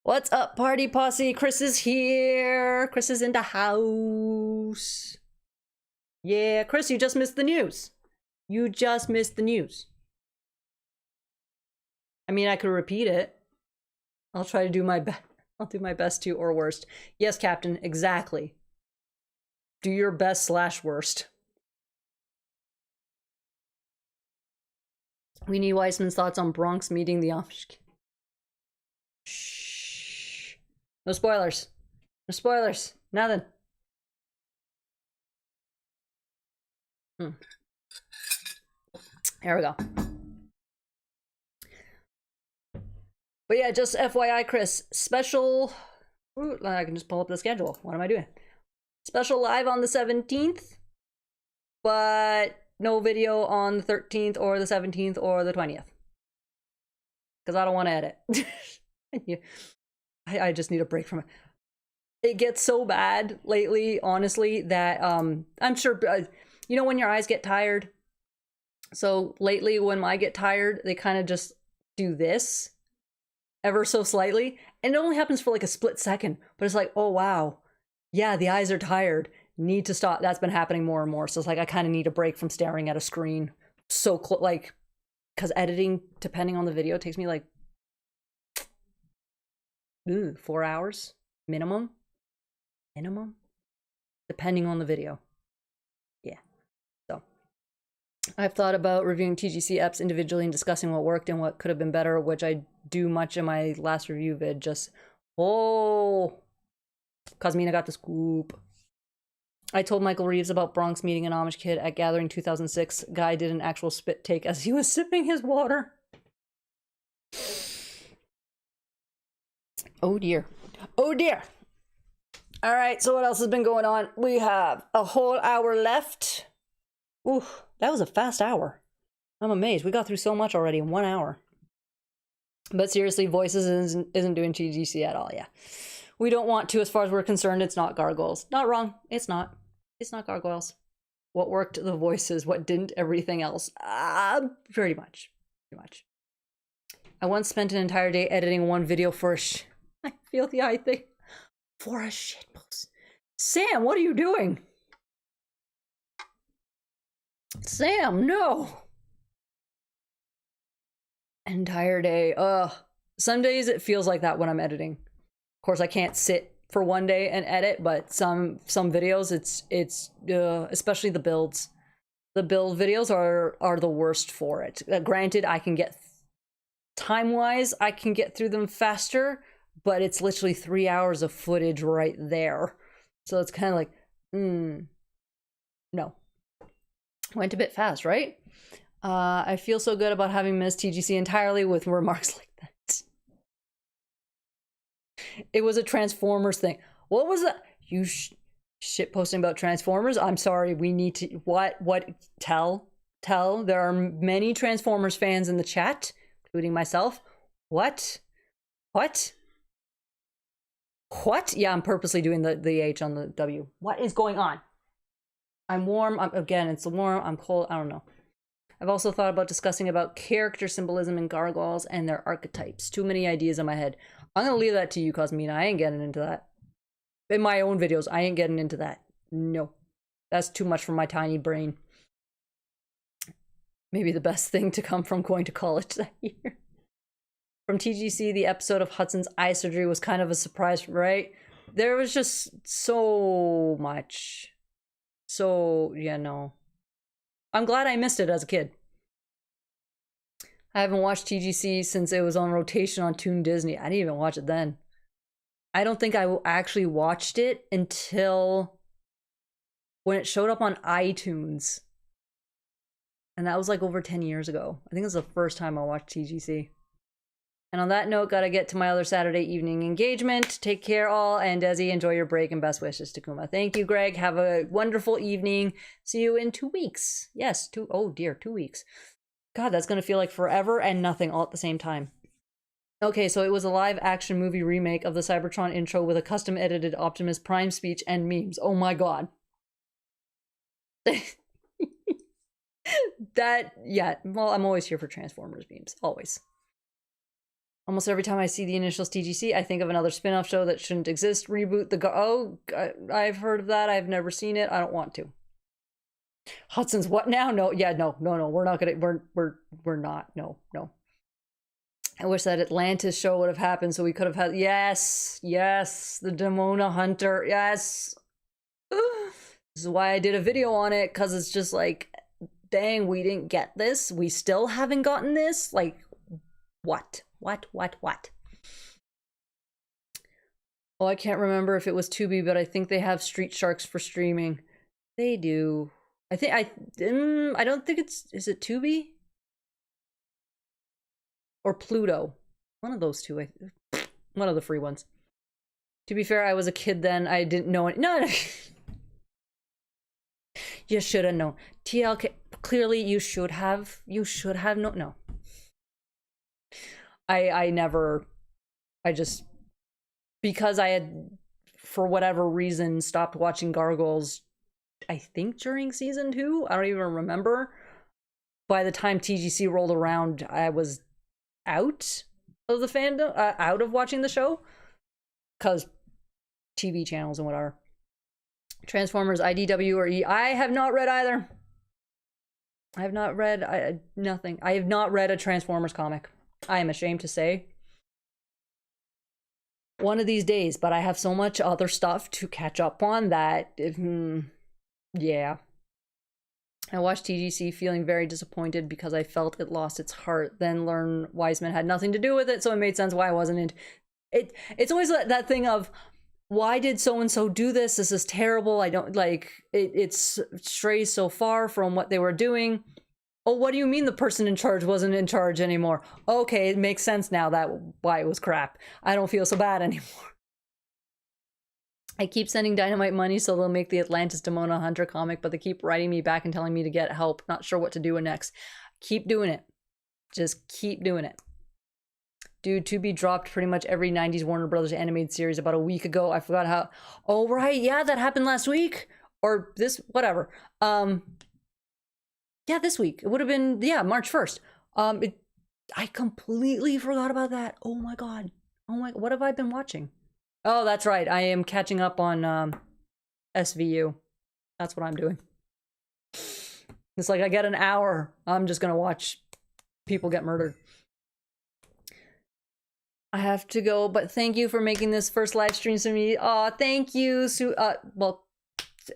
S1: What's up, party posse? Chris is here. Chris is in the house. Yeah, Chris, you just missed the news. You just missed the news. I mean, I could repeat it. I'll try to do my best. I'll do my best to, or worst. Yes, Captain, exactly. Do your best / worst. We need Weissman's thoughts on Bronx meeting the Amish. Shh. No spoilers. No spoilers. Nothing. There we go. But yeah, just FYI, Chris, special... Ooh, I can just pull up the schedule. What am I doing? Special live on the 17th, but no video on the 13th or the 17th or the 20th. Because I don't want to edit. Yeah. I just need a break from it. It gets so bad lately, honestly, that I'm sure... you know when your eyes get tired? So lately when I get tired, they kind of just do this ever so slightly. And it only happens for like a split second. But it's like, oh, wow. Yeah, the eyes are tired. Need to stop. That's been happening more and more. So it's like I kind of need a break from staring at a screen. So close, like, because editing, depending on the video, takes me like 4 hours minimum. Minimum. Depending on the video. I've thought about reviewing TGC EPs individually and discussing what worked and what could have been better, which I do much in my last review vid. Just, oh, Cosmina got the scoop. I told Michael Reeves about Bronx meeting an Amish kid at Gathering 2006. Guy did an actual spit take as he was sipping his water. Oh dear. Oh dear. All right, so what else has been going on? We have a whole hour left. Ooh, that was a fast hour. I'm amazed. We got through so much already in 1 hour. But seriously, Voices isn't doing TGC at all, yeah. We don't want to, as far as we're concerned. It's not Gargoyles. Not wrong. It's not. It's not Gargoyles. What worked, the Voices. What didn't, everything else. Pretty much. Pretty much. I once spent an entire day editing one video for a I feel the eye thing. For a shitpost. Sam, what are you doing? Sam, no! Entire day. Some days it feels like that when I'm editing. Of course, I can't sit for one day and edit, but some videos, it's especially the builds. The build videos are the worst for it. Granted, I can get time-wise, I can get through them faster, but it's literally 3 hours of footage right there. So it's kind of like, no. Went a bit fast, right? I feel so good about having missed TGC entirely with remarks like that. It was a Transformers thing. What was that? You shit posting about Transformers? I'm sorry, we need to... What? Tell. There are many Transformers fans in the chat, including myself. What? Yeah, I'm purposely doing the H on the W. What is going on? I'm warm. Again, it's warm. I'm cold. I don't know. I've also thought about discussing about character symbolism in gargoyles and their archetypes. Too many ideas in my head. I'm going to leave that to you, Cosmina. I ain't getting into that. In my own videos, I ain't getting into that. No. That's too much for my tiny brain. Maybe the best thing to come from going to college that year. From TGC, the episode of Hudson's eye surgery was kind of a surprise, right? There was just so much. So, yeah, no. I'm glad I missed it as a kid. I haven't watched TGC since it was on rotation on Toon Disney. I didn't even watch it then. I don't think I actually watched it until when it showed up on iTunes. And that was like over 10 years ago. I think it was the first time I watched TGC. And on that note, gotta get to my other Saturday evening engagement. Take care all, and Desi, enjoy your break and best wishes to Kuma. Thank you, Greg. Have a wonderful evening. See you in 2 weeks. Yes, 2 weeks. God, that's gonna feel like forever and nothing all at the same time. Okay, so it was a live action movie remake of the Cybertron intro with a custom edited Optimus Prime speech and memes. Oh my god. Yeah, well, I'm always here for Transformers memes. Always. Almost every time I see the initials TGC, I think of another spin-off show that shouldn't exist. Reboot the I've heard of that. I've never seen it. I don't want to. Hudson's what now? No, yeah, no. We're not gonna. We're not. No. I wish that Atlantis show would have happened so we could have had. Yes, the Demona Hunter. Yes. This is why I did a video on it, because it's just like, dang, we didn't get this. We still haven't gotten this. Like, what? Oh, I can't remember if it was Tubi, but I think they have Street Sharks for streaming. They do. I don't think is it Tubi? Or Pluto? One of those two. One of the free ones. To be fair, I was a kid then. I didn't know it. No. You should have known. TLK, clearly you should have. You should have known. No. I just, because I had, for whatever reason, stopped watching Gargoyles, I think during season 2? I don't even remember. By the time TGC rolled around, I was out of the fandom, out of watching the show. Because TV channels and whatever. Transformers, IDW, or E. I have not read either. I have not read nothing. I have not read a Transformers comic. I am ashamed to say. One of these days, but I have so much other stuff to catch up on that, yeah. I watched TGC feeling very disappointed because I felt it lost its heart, then learned Wiseman had nothing to do with it, so it made sense why I wasn't in it. It's always that thing of, why did so-and-so do this? This is terrible. I don't, like, it strays so far from what they were doing. Oh, what do you mean the person in charge wasn't in charge anymore? Okay, it makes sense now that why it was crap. I don't feel so bad anymore. I keep sending Dynamite money so they'll make the Atlantis Demona Hunter comic, but they keep writing me back and telling me to get help. Not sure what to do next. Keep doing it. Just keep doing it. Dude, Tubi dropped pretty much every 90s Warner Brothers animated series about a week ago. I forgot how. Oh, right. Yeah, that happened last week. Or this, whatever. Yeah, this week. It would have been, yeah, March 1st. I completely forgot about that. Oh my god. Oh my, what have I been watching? Oh, that's right. I am catching up on SVU. That's what I'm doing. It's like I get an hour. I'm just gonna watch people get murdered. I have to go, but thank you for making this first live stream to me. Oh, thank you. Well,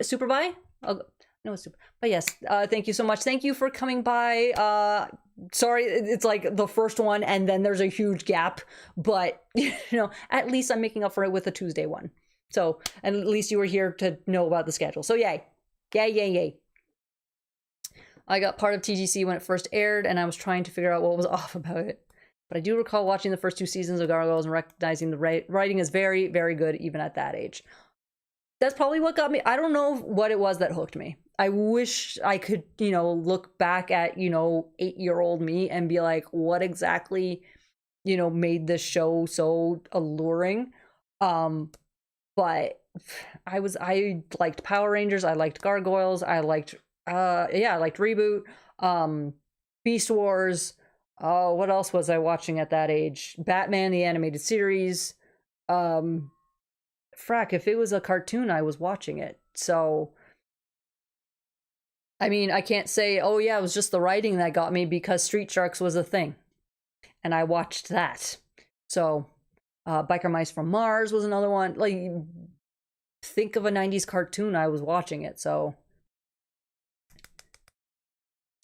S1: Superby? No, it's Super. But yes, thank you so much. Thank you for coming by. sorry, it's like the first one and then there's a huge gap, but you know, at least I'm making up for it with a Tuesday one. So, and at least you were here to know about the schedule. So yay. Yay, yay, yay. I got part of TGC when it first aired and I was trying to figure out what was off about it. But I do recall watching the first 2 seasons of Gargoyles and recognizing the writing is very, very good even at that age. That's probably what got me. I don't know what it was that hooked me. I wish I could, you know, look back at, you know, 8-year-old me and be like, what exactly, you know, made this show so alluring. But I liked Power Rangers, I liked Gargoyles, I liked Reboot, Beast Wars. Oh, what else was I watching at that age? Batman the Animated Series. Frack, if it was a cartoon, I was watching it. So, I mean, I can't say, oh yeah, it was just the writing that got me, because Street Sharks was a thing. And I watched that. So, Biker Mice from Mars was another one. Like, think of a 90s cartoon, I was watching it, so.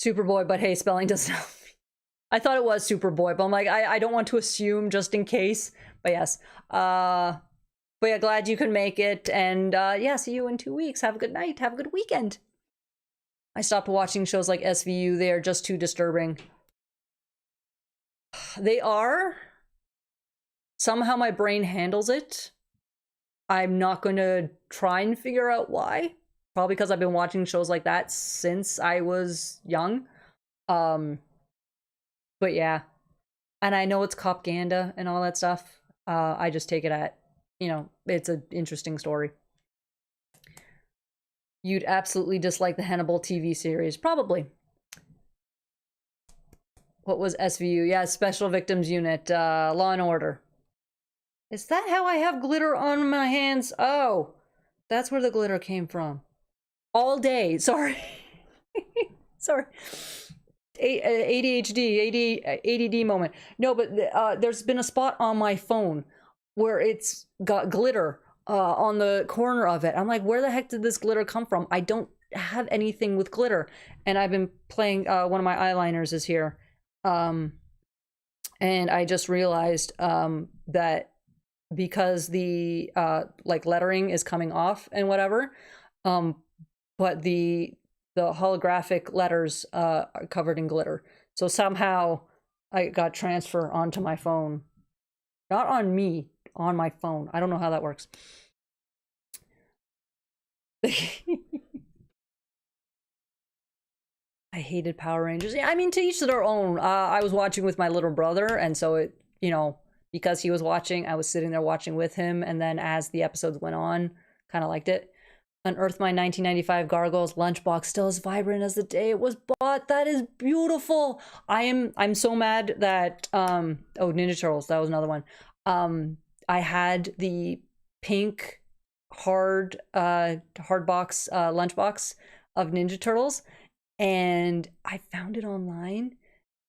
S1: Superboy, but hey, spelling doesn't help. I thought it was Superboy, but I'm like, I don't want to assume just in case. But yes. But yeah, glad you could make it. And yeah, see you in 2 weeks. Have a good night. Have a good weekend. I stopped watching shows like SVU. They are just too disturbing. They are. Somehow my brain handles it. I'm not going to try and figure out why. Probably because I've been watching shows like that since I was young. But yeah, and I know it's propaganda and all that stuff. I just take it at, you know, it's an interesting story. You'd absolutely dislike the Hannibal TV series. Probably. What was SVU? Yeah, Special Victims Unit, Law and Order. Is that how I have glitter on my hands? Oh, that's where the glitter came from. All day, sorry. Sorry. ADHD, ADD moment. No, but there's been a spot on my phone where it's got glitter on the corner of it. I'm like, where the heck did this glitter come from? I don't have anything with glitter. And I've been playing, one of my eyeliners is here. And I just realized that because the like lettering is coming off and whatever, but the holographic letters are covered in glitter. So somehow I got transfer onto my phone. Not on me, on my phone. I don't know how that works. I hated Power Rangers. Yeah, I mean, to each their own. I was watching with my little brother, and so it, you know, because he was watching, I was sitting there watching with him, and then as the episodes went on, kind of liked it. Unearthed my 1995 Gargoyles lunchbox, still as vibrant as the day it was bought. That is beautiful. I'm so mad that oh, Ninja Turtles, that was another one. I had the pink hard box lunchbox of Ninja Turtles, and I found it online,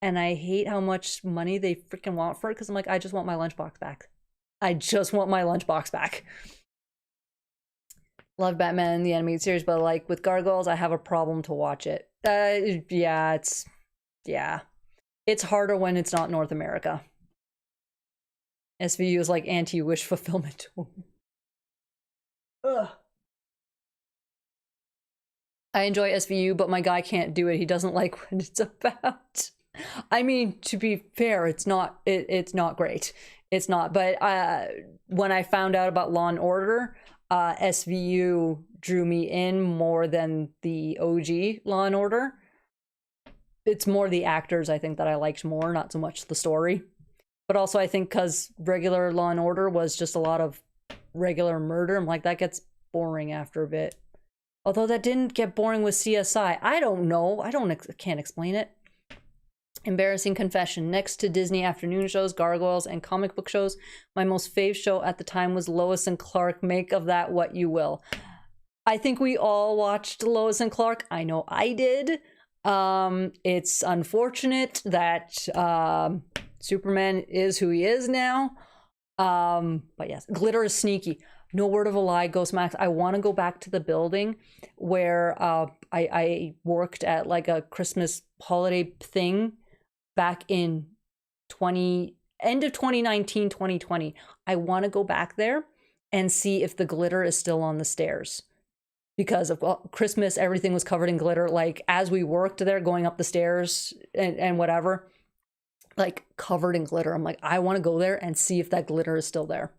S1: and I hate how much money they freaking want for it, because I'm like, I just want my lunchbox back. I just want my lunchbox back. Love Batman the animated series, but like with Gargoyles, I have a problem to watch it. Yeah, it's harder when it's not North America. SVU is like anti-wish fulfillment. Ugh. I enjoy SVU, but my guy can't do it. He doesn't like what it's about. I mean, to be fair, it's not great. It's not. But when I found out about Law and Order, SVU drew me in more than the OG Law and Order. It's more the actors, I think, that I liked more, not so much the story. But also, I think because regular Law and Order was just a lot of regular murder, I'm like, that gets boring after a bit. Although that didn't get boring with CSI. I don't know. Can't explain it. Embarrassing confession. Next to Disney afternoon shows, Gargoyles, and comic book shows, my most fave show at the time was Lois and Clark. Make of that what you will. I think we all watched Lois and Clark. I know I did. It's unfortunate that Superman is who he is now. But yes, glitter is sneaky. No word of a lie, Ghost Max. I want to go back to the building where I worked at like a Christmas holiday thing back in end of 2019, 2020. I want to go back there and see if the glitter is still on the stairs. Because of Christmas, everything was covered in glitter. Like, as we worked there, going up the stairs and whatever, like, covered in glitter. I'm like, I want to go there and see if that glitter is still there.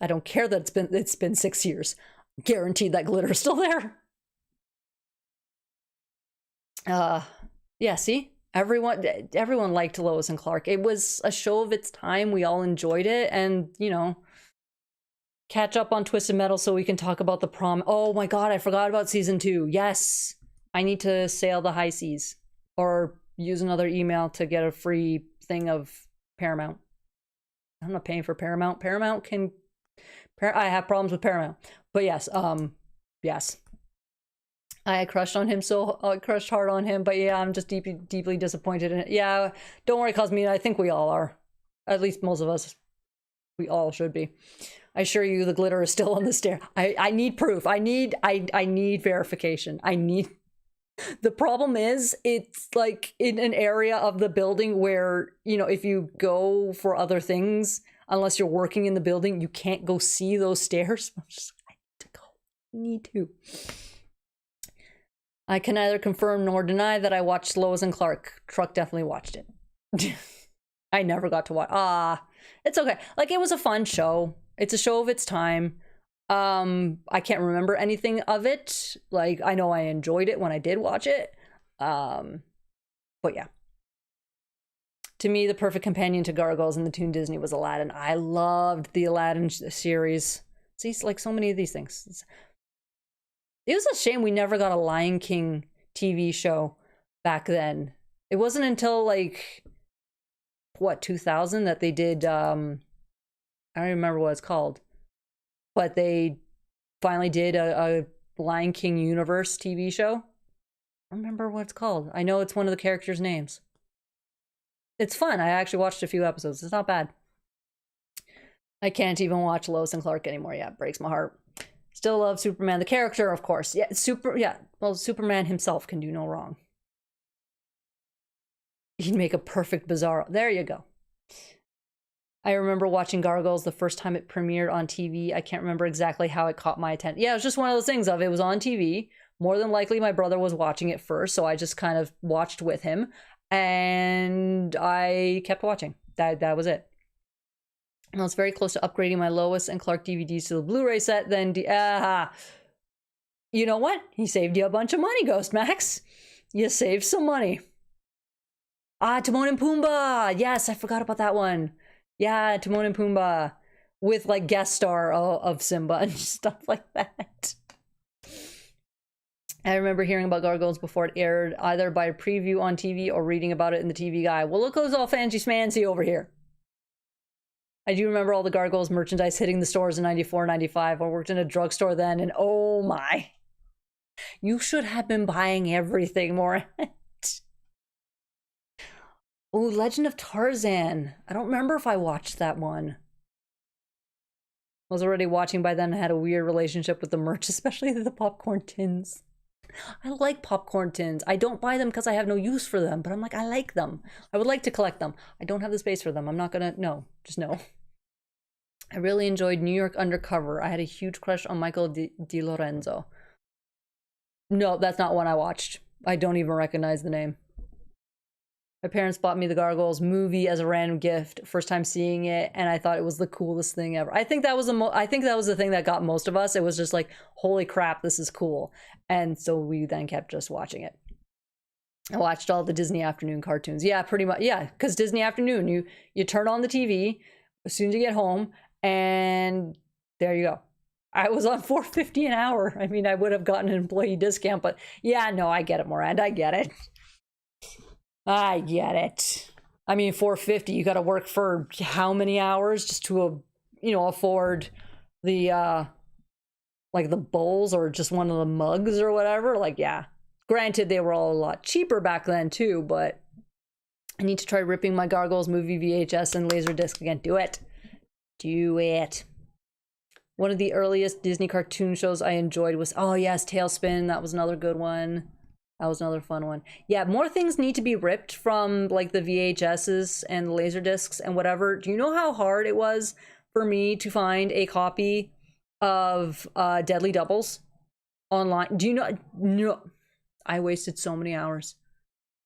S1: I don't care that it's been 6 years. Guaranteed that glitter is still there. Yeah, see? Everyone liked Lois and Clark. It was a show of its time. We all enjoyed it. And, you know, catch up on Twisted Metal so we can talk about the prom. Oh my god, I forgot about season 2. Yes, I need to sail the high seas or use another email to get a free thing of Paramount. I'm not paying for Paramount. I have problems with Paramount. But yes, yes. I crushed on him, crushed hard on him. But yeah, I'm just deeply disappointed in it. Yeah, don't worry, Cosmina. I think we all are. At least most of us. We all should be. I assure you the glitter is still on the stair. I need proof. I need verification. The problem is, it's like in an area of the building where, you know, if you go for other things, unless you're working in the building, you can't go see those stairs. I need to go. I need to. I can neither confirm nor deny that I watched Lois and Clark. Truck definitely watched it. I never got to watch. It's okay. Like, it was a fun show. It's a show of its time. I can't remember anything of it. Like, I know I enjoyed it when I did watch it. But yeah. To me, the perfect companion to Gargoyles in the Toon Disney was Aladdin. I loved the Aladdin series. See, like so many of these things. It was a shame we never got a Lion King TV show back then. It wasn't until like, what, 2000 that they did, I don't remember what it's called. But they finally did a Lion King universe TV show. I don't remember what it's called. I know it's one of the characters' names. It's fun. I actually watched a few episodes. It's not bad. I can't even watch Lois and Clark anymore. Yeah, it breaks my heart. Still love Superman, the character, of course. Yeah, well, Superman himself can do no wrong. He'd make a perfect Bizarro. There you go. I remember watching Gargoyles the first time it premiered on TV. I can't remember exactly how it caught my attention. Yeah, it was just one of those things of it was on TV. More than likely, my brother was watching it first, so I just kind of watched with him. And I kept watching. That was it. I was very close to upgrading my Lois and Clark DVDs to the Blu-ray set. Then, you know what? He saved you a bunch of money, Ghost Max. You saved some money. Timon and Pumbaa. Yes, I forgot about that one. Yeah, Timon and Pumbaa with like guest star of Simba and stuff like that. I remember hearing about Gargoyles before it aired, either by a preview on TV or reading about it in the TV Guide. Well, look who's all fancy schmancy over here. I do remember all the Gargoyles merchandise hitting the stores in 94, 95. I worked in a drugstore then, and oh my. You should have been buying everything more. Oh, Legend of Tarzan. I don't remember if I watched that one. I was already watching by then and had a weird relationship with the merch, especially the popcorn tins. I like popcorn tins. I don't buy them because I have no use for them, but I'm like, I like them. I would like to collect them. I don't have the space for them. I'm not gonna, no, just no. I really enjoyed New York Undercover. I had a huge crush on Michael Di Lorenzo. No, that's not one I watched. I don't even recognize the name. My parents bought me the Gargoyles movie as a random gift. First time seeing it, and I thought it was the coolest thing ever. I think that was the thing that got most of us. It was just like, holy crap, this is cool. And so we then kept just watching it. I watched all the Disney Afternoon cartoons. Yeah, pretty much. Yeah, because Disney Afternoon, you turn on the TV as soon as you get home, and there you go. I was on $4.50 an hour. I mean, I would have gotten an employee discount, but yeah, no, I get it, Morand. I get it. I get it. I mean, $4.50, you got to work for how many hours just to, afford the, like the bowls or just one of the mugs or whatever? Like, yeah. Granted, they were all a lot cheaper back then too, but I need to try ripping my Gargoyles movie VHS and Laserdisc again. Do it. Do it. One of the earliest Disney cartoon shows I enjoyed was, oh yes, Tailspin. That was another good one. That was another fun one. Yeah, more things need to be ripped from like the VHSs and laser discs and whatever. Do you know how hard it was for me to find a copy of Deadly Doubles online? Do you know? No, I wasted so many hours.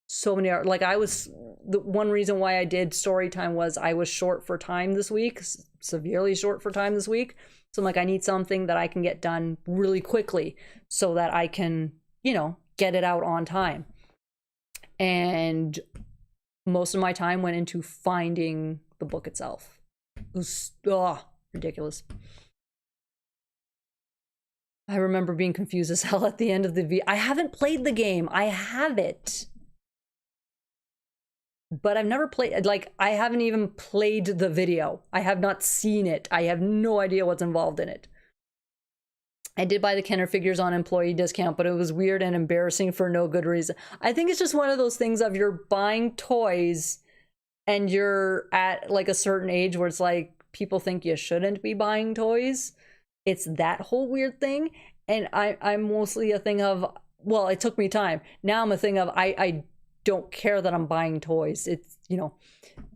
S1: So many hours. Like, I was, the one reason why I did story time was I was short for time this week, severely short for time this week. So I'm like, I need something that I can get done really quickly so that I can, you know, get it out on time. And most of my time went into finding the book itself. It was ridiculous. I remember being confused as hell at the end of the I haven't played the game. I have it. But I've never played, like, I haven't even played the video. I have not seen it. I have no idea what's involved in it. I did buy the Kenner figures on employee discount, but it was weird and embarrassing for no good reason. I think it's just one of those things of you're buying toys and you're at like a certain age where it's like people think you shouldn't be buying toys. It's that whole weird thing. And I'm mostly a thing of, well, it took me time. Now I'm a thing of I don't care that I'm buying toys. It's, you know,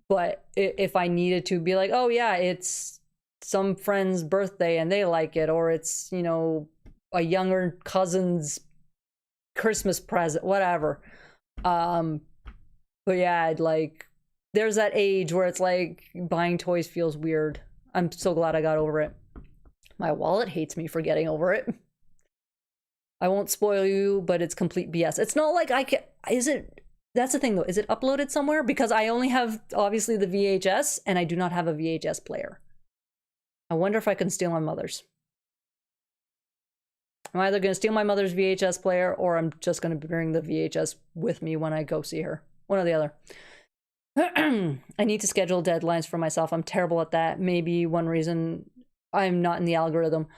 S1: but if I needed to be like, oh yeah, it's some friend's birthday and they like it, or it's, you know, a younger cousin's Christmas present, whatever. But yeah, like, there's that age where it's like buying toys feels weird. I'm so glad I got over it. My wallet hates me for getting over it. I won't spoil you, but it's complete BS. It's not like I can, is it, that's the thing though, is it uploaded somewhere? Because I only have, obviously, the VHS, and I do not have a VHS player. I wonder if I can steal my mother's. I'm either going to steal my mother's VHS player, or I'm just going to bring the VHS with me when I go see her. One or the other. I need to schedule deadlines for myself. I'm terrible at that. Maybe one reason I'm not in the algorithm.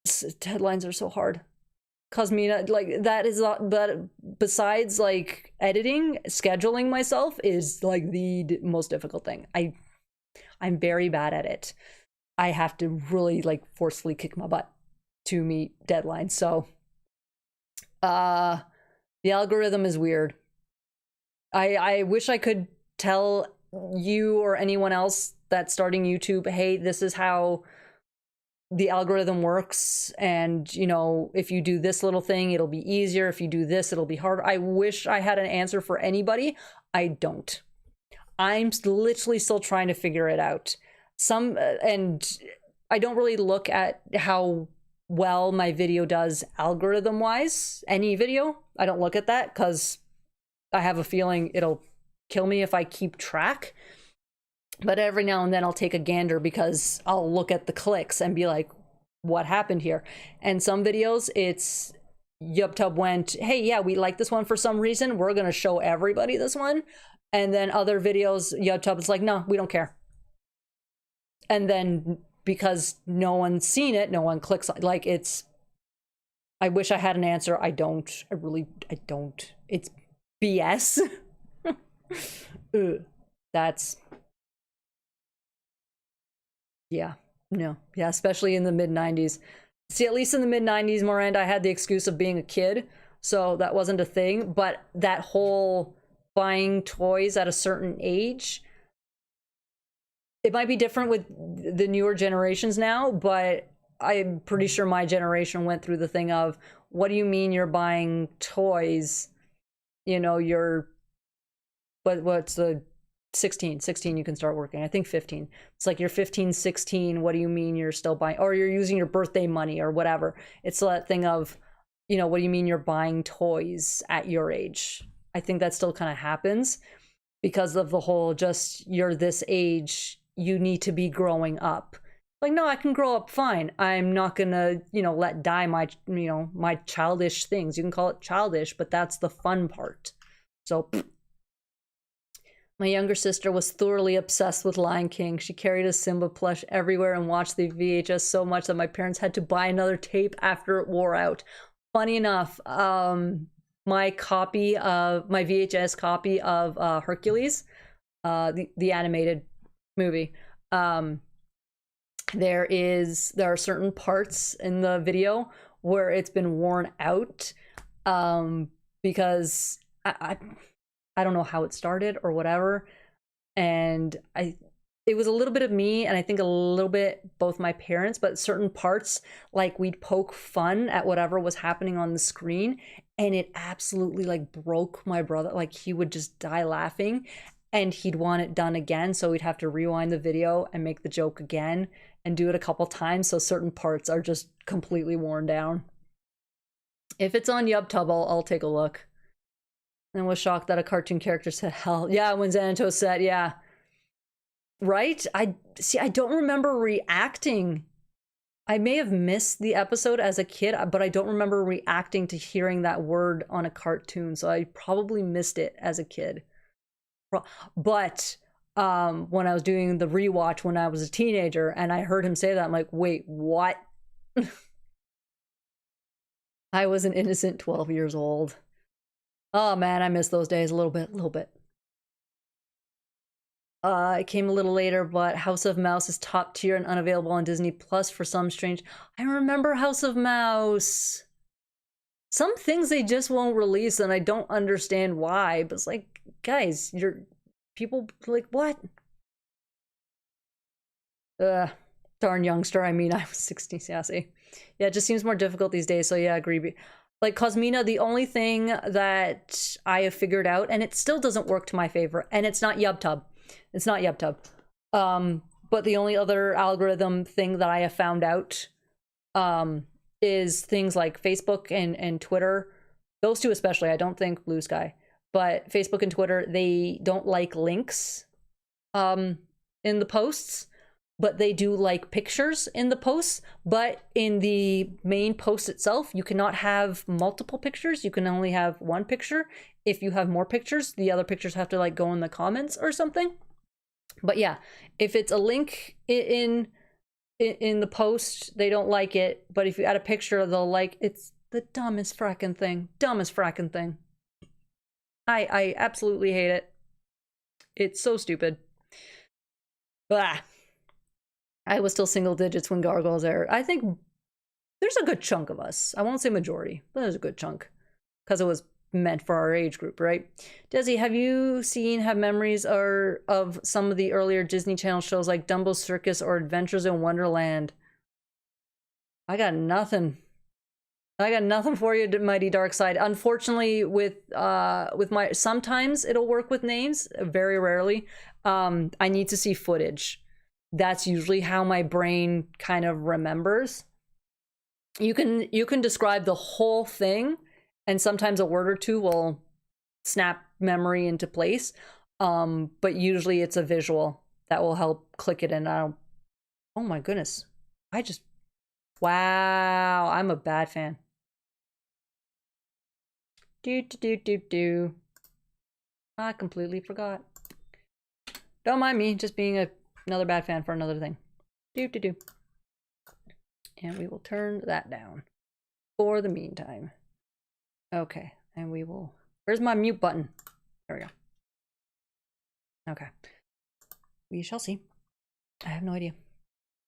S1: Deadlines are so hard. Cause me, like, that is not, but besides like editing, scheduling myself is like the most difficult thing. I'm very bad at it. I have to really like forcefully kick my butt to meet deadlines. So the algorithm is weird. I wish I could tell you or anyone else that's starting YouTube, hey, this is how the algorithm works, and, you know, if you do this little thing, it'll be easier. If you do this, it'll be harder. I wish I had an answer for anybody. I don't. I'm literally still trying to figure it out. And I don't really look at how well my video does algorithm-wise. Any video, I don't look at that because I have a feeling it'll kill me if I keep track. But every now and then I'll take a gander because I'll look at the clicks and be like, what happened here? And some videos, it's YubTub went, hey, yeah, we like this one for some reason. We're going to show everybody this one. And then other videos, YubTub is like, no, we don't care. And then because no one's seen it, no one clicks. Like, it's, I wish I had an answer. I don't. I don't. It's BS. That's... yeah, no. Yeah, especially in the mid-90s. See, at least in the mid-90s, Miranda, I had the excuse of being a kid, so that wasn't a thing. But that whole buying toys at a certain age, it might be different with the newer generations now, but I'm pretty sure my generation went through the thing of, what do you mean you're buying toys? You know, you're... what's the... 16 you can start working. I think 15. It's like you're 15, 16. What do you mean you're still buying, or you're using your birthday money or whatever? It's that thing of, you know, what do you mean you're buying toys at your age? I think that still kind of happens because of the whole, just, you're this age, you need to be growing up. Like, no, I can grow up fine. I'm not gonna, you know, let die my, you know, my childish things. You can call it childish, but that's the fun part. So my younger sister was thoroughly obsessed with Lion King. She carried a Simba plush everywhere and watched the VHS so much that my parents had to buy another tape after it wore out. Funny enough, my VHS copy of Hercules, the animated movie, there are certain parts in the video where it's been worn out. because I don't know how it started or whatever. And it was a little bit of me, and I think a little bit both my parents, but certain parts, like we'd poke fun at whatever was happening on the screen, and it absolutely like broke my brother. Like he would just die laughing, and he'd want it done again, so we'd have to rewind the video and make the joke again and do it a couple times, so certain parts are just completely worn down. If it's on YubTub, I'll take a look. And was shocked that a cartoon character said hell. Yeah, when Xanatos said, yeah. Right? I don't remember reacting. I may have missed the episode as a kid, but I don't remember reacting to hearing that word on a cartoon, so I probably missed it as a kid. But when I was doing the rewatch when I was a teenager and I heard him say that, I'm like, wait, what? I was an innocent 12 years old. Oh man, I miss those days a little bit. It came a little later, but House of Mouse is top tier and unavailable on Disney Plus for some strange... I remember House of Mouse. Some things they just won't release, and I don't understand why, but it's like, guys, people like, what? Darn youngster, I mean, I was 16, sassy. Yeah, it just seems more difficult these days, so yeah, I agree. Like Cosmina, the only thing that I have figured out, and it still doesn't work to my favor, and it's not YubTub. It's not YubTub. But the only other algorithm thing that I have found out is things like Facebook and Twitter. Those two especially, I don't think Blue Sky. But Facebook and Twitter, they don't like links in the posts, but they do like pictures in the posts. But in the main post itself, you cannot have multiple pictures. You can only have one picture. If you have more pictures, the other pictures have to like go in the comments or something. But yeah, if it's a link in the post, they don't like it. But if you add a picture, they'll like. It's the dumbest fracking thing. Dumbest fracking thing. I absolutely hate it. It's so stupid. Blah. I was still single digits when Gargoyles aired. I think there's a good chunk of us. I won't say majority, but there's a good chunk. Because it was meant for our age group, right? Desi, have memories of some of the earlier Disney Channel shows like Dumbo's Circus or Adventures in Wonderland? I got nothing. I got nothing for you, Mighty Dark Side. Unfortunately, with my... Sometimes it'll work with names, very rarely. I need to see footage. That's usually how my brain kind of remembers. You can describe the whole thing, and sometimes a word or two will snap memory into place. But usually it's a visual that will help click it in. Oh my goodness. Wow, I'm a bad fan. I completely forgot. Don't mind me, just being another bad fan for another thing. And we will turn that down for the meantime. Okay, and we will... Where's my mute button? There we go. Okay. We shall see. I have no idea.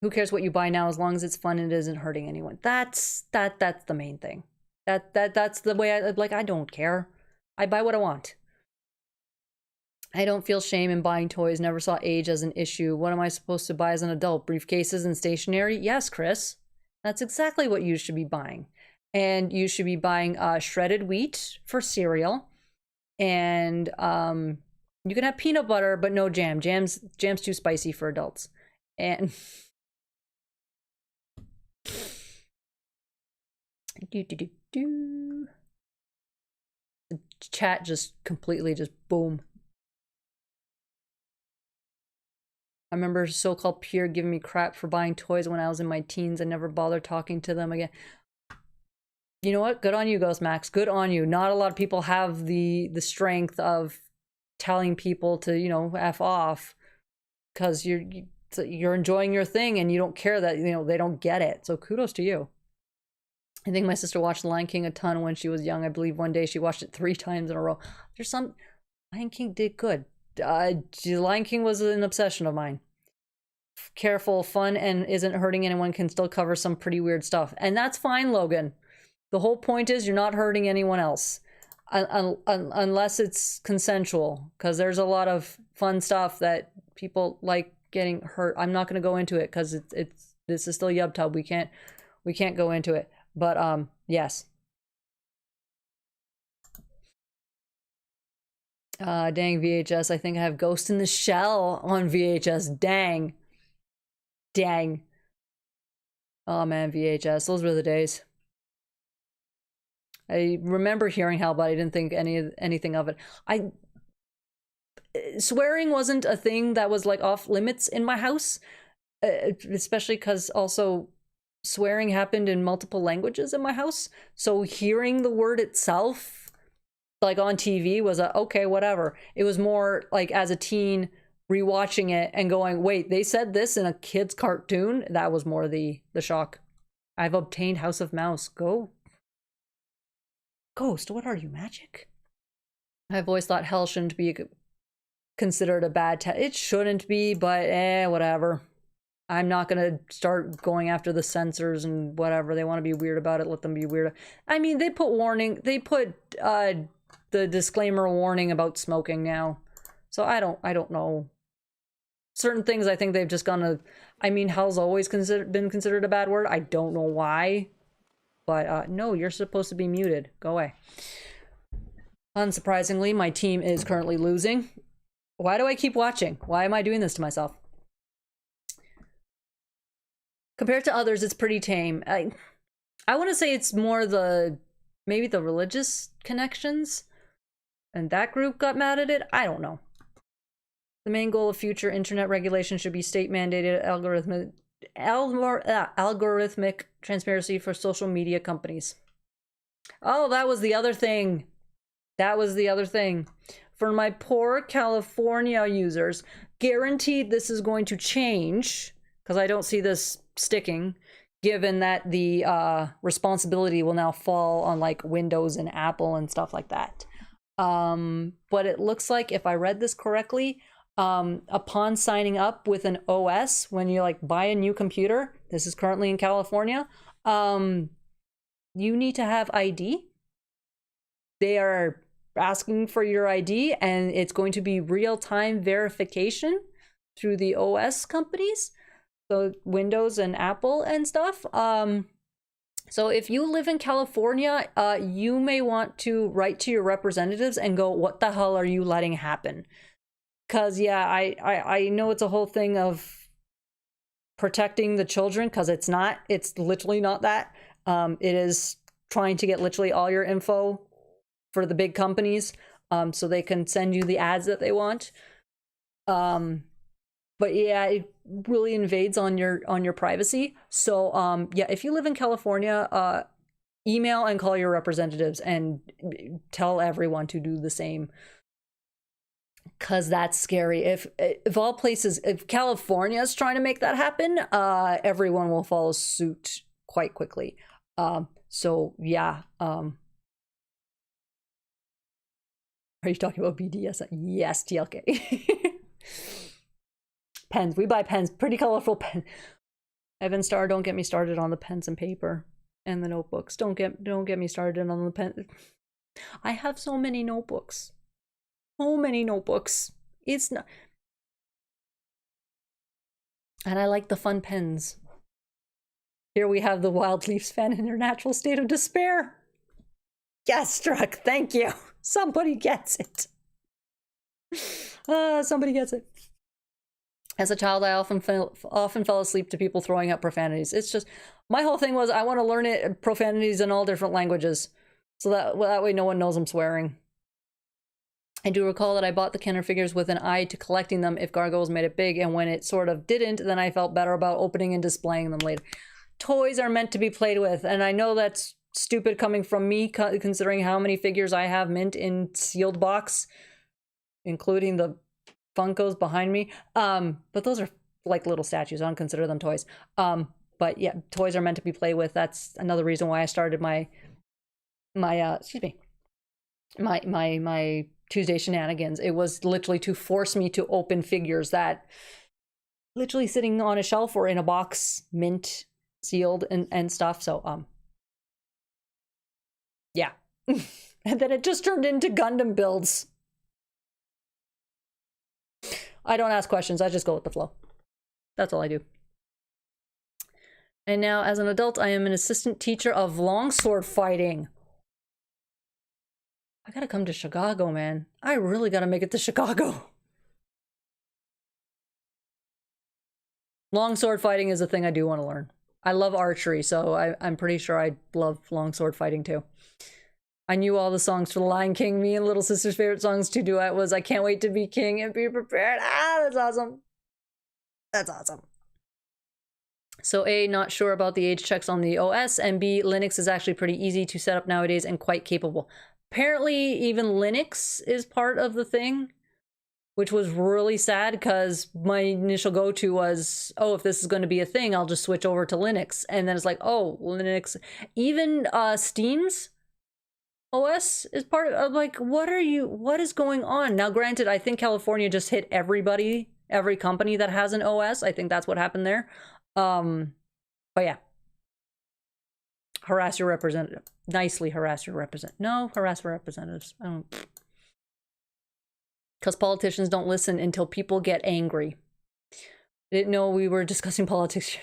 S1: Who cares what you buy now as long as it's fun and it isn't hurting anyone? That's the main thing. That's the way I don't care. I buy what I want. I don't feel shame in buying toys. Never saw age as an issue. What am I supposed to buy as an adult? Briefcases and stationery? Yes, Chris. That's exactly what you should be buying. And you should be buying shredded wheat for cereal. And you can have peanut butter, but no jam. Jam's too spicy for adults. And the chat just completely just boom. I remember so-called peer giving me crap for buying toys when I was in my teens. I never bothered talking to them again. You know what? Good on you, Ghost Max. Good on you. Not a lot of people have the strength of telling people to, you know, F off, because you're enjoying your thing and you don't care that, you know, they don't get it. So kudos to you. I think my sister watched The Lion King a ton when she was young. I believe one day she watched it 3 times in a row. Lion King did good. The Lion King was an obsession of mine. Careful, fun, and isn't hurting anyone can still cover some pretty weird stuff. And that's fine, Logan. The whole point is you're not hurting anyone else. unless it's consensual, because there's a lot of fun stuff that people like getting hurt. I'm not going to go into it because this is still YubTub. We can't go into it. But yes. Dang VHS. I think I have Ghost in the Shell on VHS. Dang. Oh man, VHS. Those were the days. I remember hearing how, but I didn't think anything of it. Swearing wasn't a thing that was like off limits in my house, especially because also swearing happened in multiple languages in my house. So hearing the word itself, like on TV, was okay, whatever. It was more like as a teen rewatching it and going, wait, they said this in a kid's cartoon? That was more the shock. I've obtained House of Mouse. Go. Ghost, what are you, magic? I've always thought hell shouldn't be considered a bad it shouldn't be, but whatever. I'm not gonna start going after the censors and whatever. They want to be weird about it, let them be weird. I mean, they put the disclaimer warning about smoking now. So I don't know. Certain things I think they've just gonna, I mean, hell's always been considered a bad word. I don't know why. But no, you're supposed to be muted. Go away. Unsurprisingly, my team is currently losing. Why do I keep watching? Why am I doing this to myself? Compared to others, it's pretty tame. I want to say it's more maybe the religious connections. And that group got mad at it? I don't know. The main goal of future internet regulation should be state-mandated algorithmic transparency for social media companies. Oh, that was the other thing. For my poor California users, guaranteed this is going to change, because I don't see this sticking, given that the responsibility will now fall on like Windows and Apple and stuff like that. But it looks like, if I read this correctly, upon signing up with an OS, when you like buy a new computer, this is currently in California, you need to have ID. They are asking for your ID, and it's going to be real-time verification through the OS companies, so Windows and Apple and stuff. So if you live in California, you may want to write to your representatives and go, what the hell are you letting happen? Because yeah, I know it's a whole thing of protecting the children, because it's literally not that. It is trying to get literally all your info for the big companies, so they can send you the ads that they want. But yeah, it really invades on your privacy. So yeah, if you live in California, email and call your representatives and tell everyone to do the same, because that's scary. If all places, if California is trying to make that happen, everyone will follow suit quite quickly. So yeah. Are you talking about BDS? Yes, TLK. Pens. We buy pens. Pretty colorful pens. Evan Starr, don't get me started on the pens and paper and the notebooks. Don't get me started on the pen. I have so many notebooks. So many notebooks. It's not. And I like the fun pens. Here we have the Wild Leafs fan in their natural state of despair. Yes, Struck. Thank you. Somebody gets it. Somebody gets it. As a child, I often fell asleep to people throwing out profanities. It's just, my whole thing was, I want to learn it profanities in all different languages, so that way no one knows I'm swearing. I do recall that I bought the Kenner figures with an eye to collecting them if Gargoyles made it big, and when it sort of didn't, then I felt better about opening and displaying them later. Toys are meant to be played with, and I know that's stupid coming from me, considering how many figures I have mint in sealed box, including the Funkos behind me. But those are like little statues. I don't consider them toys. But yeah, toys are meant to be played with. That's another reason why I started my Tuesday shenanigans. It was literally to force me to open figures that literally sitting on a shelf or in a box, mint, sealed and stuff. So yeah. And then it just turned into Gundam builds. I don't ask questions, I just go with the flow. That's all I do. And now, as an adult, I am an assistant teacher of longsword fighting. I gotta come to Chicago, man. I really gotta make it to Chicago. Longsword fighting is a thing I do want to learn. I love archery, so I'm pretty sure I'd love longsword fighting too. I knew all the songs for The Lion King. Me and little sister's favorite songs to duet was I Can't Wait to Be King and Be Prepared. Ah, that's awesome. That's awesome. So A, not sure about the age checks on the OS, and B, Linux is actually pretty easy to set up nowadays and quite capable. Apparently, even Linux is part of the thing, which was really sad because my initial go-to was, oh, if this is going to be a thing, I'll just switch over to Linux. And then it's like, oh, Linux. Even Steam's OS is part of, like, what is going on? Now, granted, I think California just hit everybody, every company that has an OS. I think that's what happened there. But yeah. Harass your representative. Nicely harass your representative. No, harass representatives. I don't. Because politicians don't listen until people get angry. Didn't know we were discussing politics.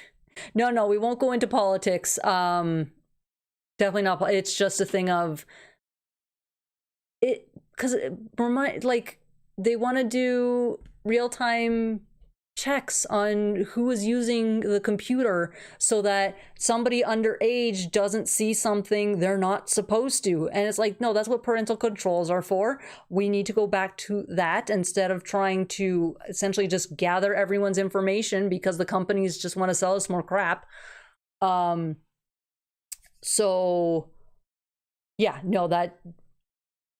S1: No, we won't go into politics. Definitely not. It's just a thing of it, because like they want to do real-time checks on who is using the computer so that somebody underage doesn't see something they're not supposed to. And it's like, no, that's what parental controls are for. We need to go back to that instead of trying to essentially just gather everyone's information because the companies just want to sell us more crap. So yeah, no, that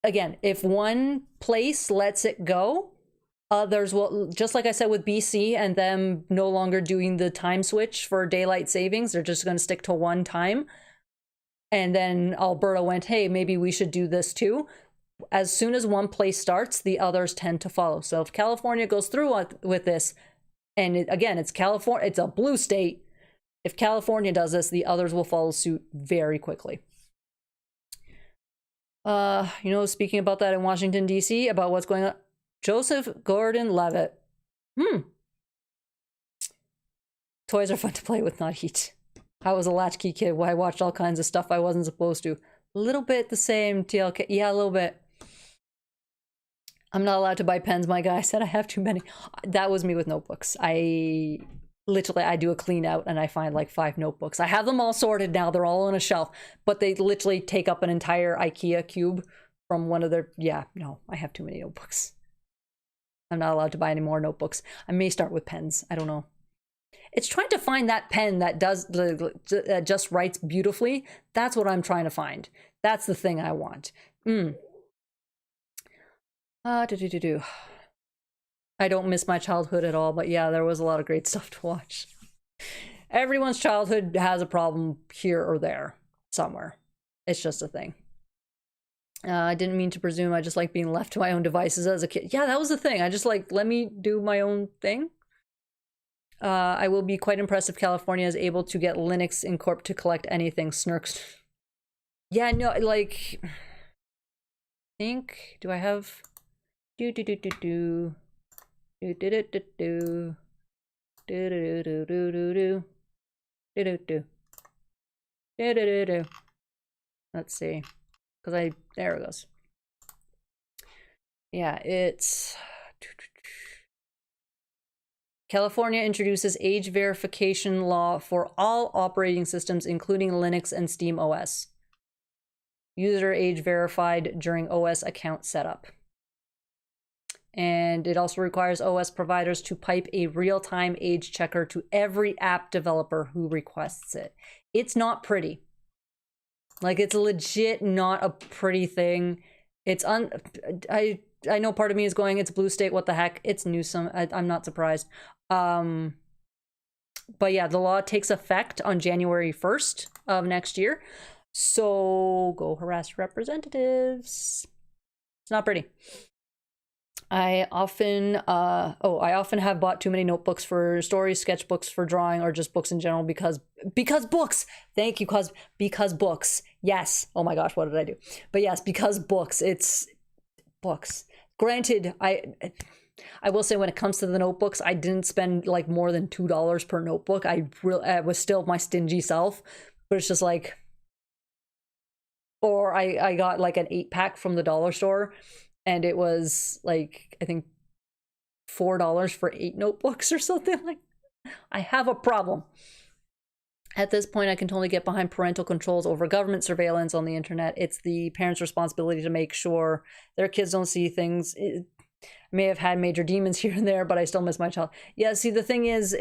S1: again, if one place lets it go, others will, just like I said with BC and them no longer doing the time switch for daylight savings, they're just going to stick to one time. And then Alberta went, hey, maybe we should do this too. As soon as one place starts, the others tend to follow. So if California goes through with this, and again, it's California, it's a blue state. If California does this, the others will follow suit very quickly. Speaking about that in Washington, D.C., about what's going on, Joseph Gordon-Levitt. Toys are fun to play with, not eat. I was a latchkey kid. I watched all kinds of stuff I wasn't supposed to. A little bit the same, TLK. Yeah, a little bit. I'm not allowed to buy pens, my guy. I said I have too many. That was me with notebooks. I do a clean out and I find like 5 notebooks. I have them all sorted now. They're all on a shelf. But they literally take up an entire IKEA cube from one of their... Yeah, no, I have too many notebooks. I'm not allowed to buy any more notebooks. I may start with pens. I don't know. It's trying to find that pen that just writes beautifully. That's what I'm trying to find. That's the thing I want. I don't miss my childhood at all, but yeah, there was a lot of great stuff to watch. Everyone's childhood has a problem here or there, somewhere. It's just a thing. I didn't mean to presume. I just like being left to my own devices as a kid. Yeah, that was the thing. I just like, let me do my own thing. I will be quite impressed if California is able to get Linux in Corp to collect anything. Snurks. Yeah, no, like... think... Do I have... Let's see. Because there it goes. Yeah, it's... California introduces age verification law for all operating systems, including Linux and Steam OS. User age verified during OS account setup. And it also requires OS providers to pipe a real-time age checker to every app developer who requests it. It's not pretty. Like, it's legit not a pretty thing. It's I know part of me is going, it's blue state, what the heck? It's Newsom. I'm not surprised. But yeah, the law takes effect on January 1st of next year. So go harass representatives. It's not pretty. I often have bought too many notebooks for stories, sketchbooks for drawing, or just books in general because books. Thank you, because books. Yes. Oh my gosh, what did I do? But yes, because books. It's books. Granted, I will say when it comes to the notebooks, I didn't spend like more than $2 per notebook. I was still my stingy self, but it's just like, or I got like an 8-pack from the dollar store, and it was like, I think $4 for 8 notebooks or something. Like, I have a problem. At this point, I can totally get behind parental controls over government surveillance on the internet. It's the parents' responsibility to make sure their kids don't see things. It may have had major demons here and there, but I still miss my child. Yeah, see, the thing is,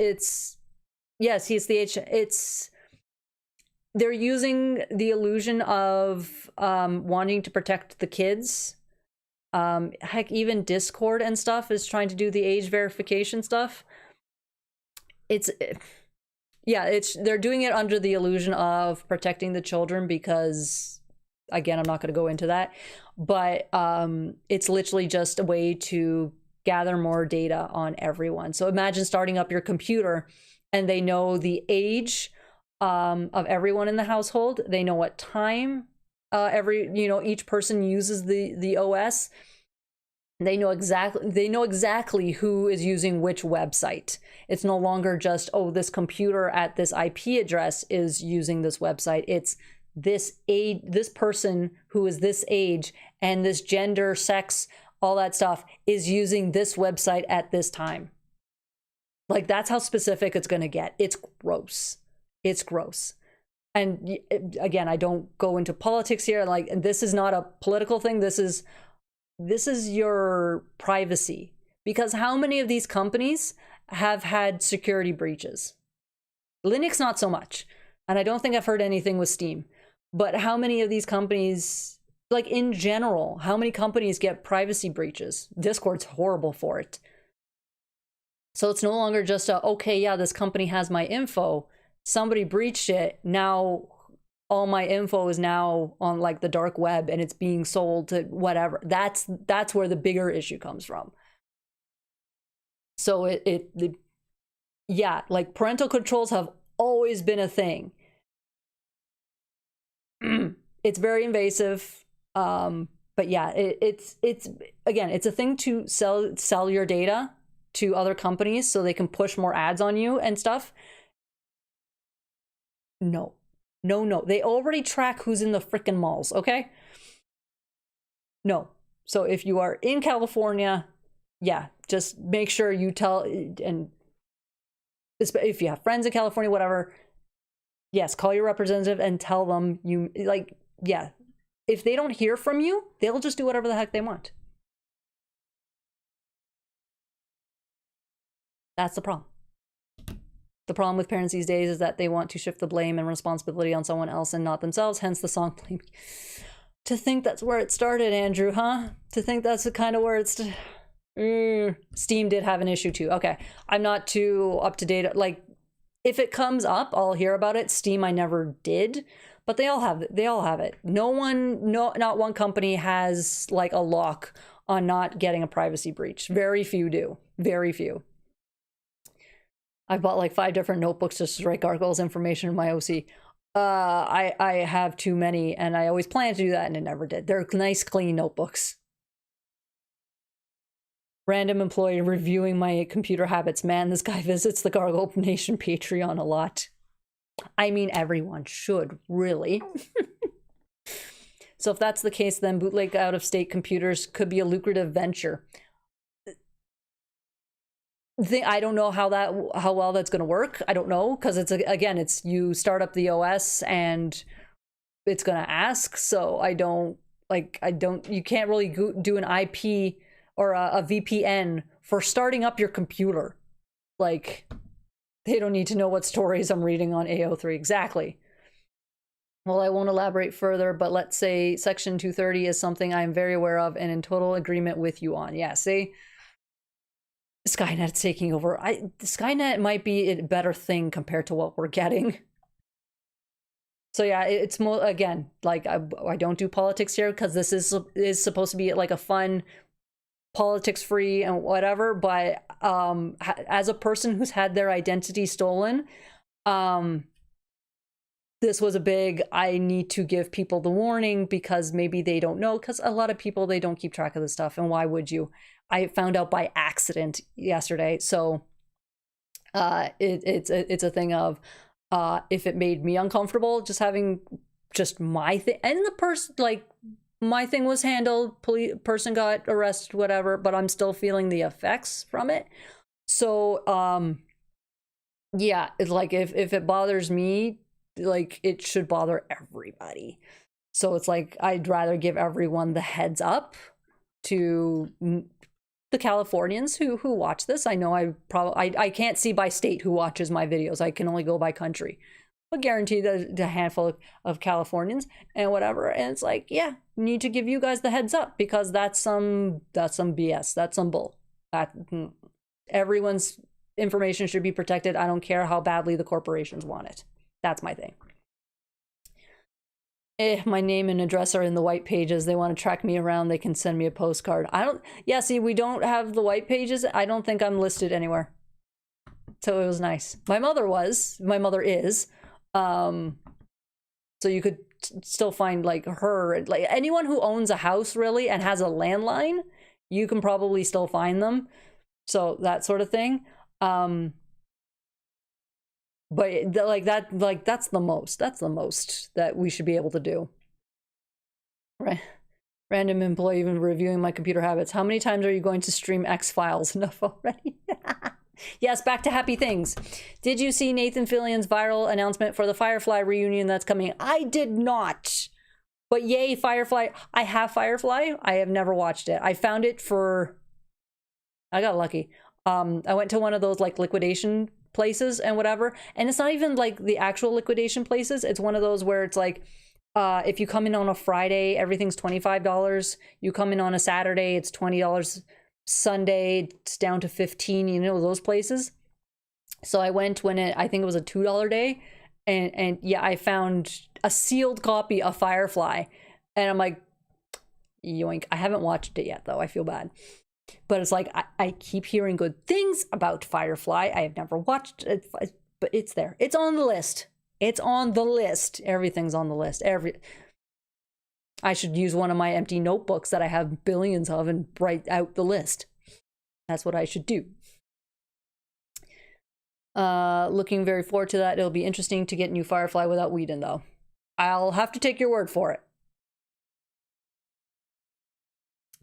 S1: they're using the illusion of wanting to protect the kids. Heck, even Discord and stuff is trying to do the age verification stuff. They're doing it under the illusion of protecting the children because, again, I'm not going to go into that, but it's literally just a way to gather more data on everyone. So imagine starting up your computer and they know the age of everyone in the household. They know what time each person uses the OS. They know exactly who is using which website. It's no longer just, oh, this computer at this IP address is using this website. It's this person who is this age and this gender, sex, all that stuff is using this website at this time. Like, that's how specific it's going to get. It's gross. It's gross. And again, I don't go into politics here. Like, this is not a political thing. This is your privacy. Because how many of these companies have had security breaches? Linux, not so much. And I don't think I've heard anything with Steam. But how many of these companies, like in general, how many companies get privacy breaches? Discord's horrible for it. So it's no longer just okay, yeah, this company has my info. Somebody breached it. Now all my info is now on like the dark web and it's being sold to whatever. That's where the bigger issue comes from. So like parental controls have always been a thing. It's very invasive. But yeah, it's again, it's a thing to sell your data to other companies so they can push more ads on you and stuff. No. They already track who's in the freaking malls, okay? No. So if you are in California, yeah, just make sure you tell, and if you have friends in California, whatever, yes, call your representative and tell them if they don't hear from you, they'll just do whatever the heck they want. That's the problem. The problem with parents these days is that they want to shift the blame and responsibility on someone else and not themselves, hence the song Blame. To think that's where it started, Andrew, huh? To think that's the kind of where it's... Steam did have an issue too. Okay, I'm not too up to date. Like, if it comes up, I'll hear about it. Steam, I never did, but they all have it. Not one company has like a lock on not getting a privacy breach. Very few do. Very few. I bought like 5 different notebooks just to write gargoyles information in my OC. I have too many, and I always planned to do that, and it never did. They're nice, clean notebooks. Random employee reviewing my computer habits. Man, this guy visits the Gargoyle Nation Patreon a lot. I mean, everyone should, really. So if that's the case, then bootleg out-of-state computers could be a lucrative venture. I don't know how well that's going to work. I don't know, because it's you start up the OS and it's going to ask. So you can't really do an IP or a VPN for starting up your computer. Like, they don't need to know what stories I'm reading on AO3 exactly. Well, I won't elaborate further, but let's say Section 230 is something I'm very aware of and in total agreement with you on. Yeah, see? Skynet's taking over. Skynet might be a better thing compared to what we're getting. So yeah, it's more, again, like I don't do politics here because this is supposed to be like a fun politics free and whatever, but as a person who's had their identity stolen, this was a big, I need to give people the warning because maybe they don't know, because a lot of people, they don't keep track of this stuff, and why would you? I found out by accident yesterday, so it's a thing of if it made me uncomfortable just having just my thing, and the person, like, my thing was handled, person got arrested, whatever, but I'm still feeling the effects from it. So yeah, it's like if it bothers me, like, it should bother everybody. So it's like, I'd rather give everyone the heads up to the Californians who watch this. I know I can't see by state who watches my videos. I can only go by country. But guarantee the handful of Californians and whatever. And it's like, yeah, need to give you guys the heads up, because that's some BS. That's some bull. Everyone's information should be protected. I don't care how badly the corporations want it. That's my thing. My name and address are in the white pages. They want to track me around, they can send me a postcard. See, we don't have the white pages. I don't think I'm listed anywhere. So it was nice. My mother is. So you could still find, like, her, like, anyone who owns a house really and has a landline, you can probably still find them. So that sort of thing. But that's the most that we should be able to do. Right. Random employee even reviewing my computer habits. How many times are you going to stream X-Files? Enough already. Yes, back to happy things. Did you see Nathan Fillion's viral announcement for the Firefly reunion that's coming? I did not. But yay, Firefly. I have Firefly. I have never watched it. I found it I got lucky. I went to one of those, like, liquidation places and whatever. And it's not even, like, the actual liquidation places. It's one of those where it's like, if you come in on a Friday, everything's $25. You come in on a Saturday, it's $20. Sunday, it's down to $15, you know, those places. So I went when I think it was a $2 day, and yeah, I found a sealed copy of Firefly, and I'm like, yoink. I haven't watched it yet, though. I feel bad, but it's like, I keep hearing good things about Firefly. I have never watched it, but it's there. It's on the list. It's on the list. Everything's on the list. I should use one of my empty notebooks that I have billions of and write out the list. That's what I should do. Looking very forward to that. It'll be interesting to get new Firefly without Whedon, though. I'll have to take your word for it.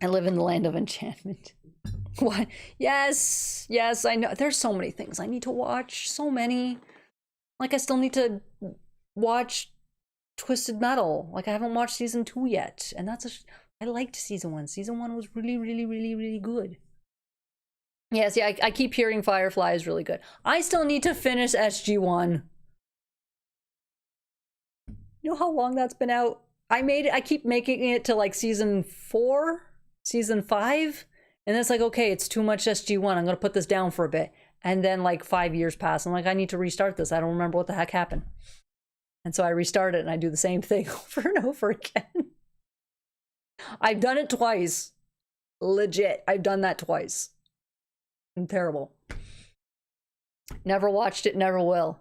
S1: I live in the land of enchantment. What? Yes, I know. There's so many things I need to watch. So many. Like, I still need to watch Twisted Metal. Like, I haven't watched season 2 yet, and I liked season 1. Season 1 was really, really, really, really good. Yes, yeah, I keep hearing Firefly is really good. I still need to finish SG1. You know how long that's been out? I keep making it to, like, season 4, season 5, and it's like, okay, it's too much SG1. I'm gonna put this down for a bit. And then, like, 5 years pass. I'm like, I need to restart this. I don't remember what the heck happened. And so I restart it and I do the same thing over and over again. I've done it twice. Legit. I've done that twice. I'm terrible. Never watched it, never will.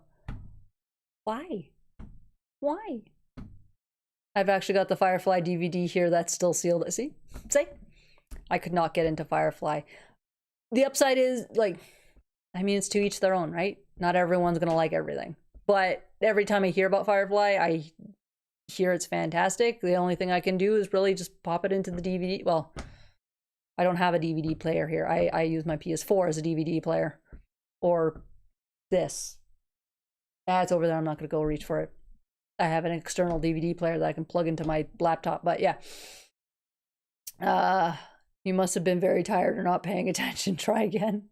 S1: Why? Why? I've actually got the Firefly DVD here that's still sealed. See? I could not get into Firefly. The upside is, like, I mean, it's to each their own, right? Not everyone's gonna like everything. But every time I hear about Firefly, I hear it's fantastic. The only thing I can do is really just pop it into the DVD. Well, I don't have a DVD player here. I use my PS4 as a DVD player. Or this. It's over there. I'm not going to go reach for it. I have an external DVD player that I can plug into my laptop. But yeah. You must have been very tired or not paying attention. Try again.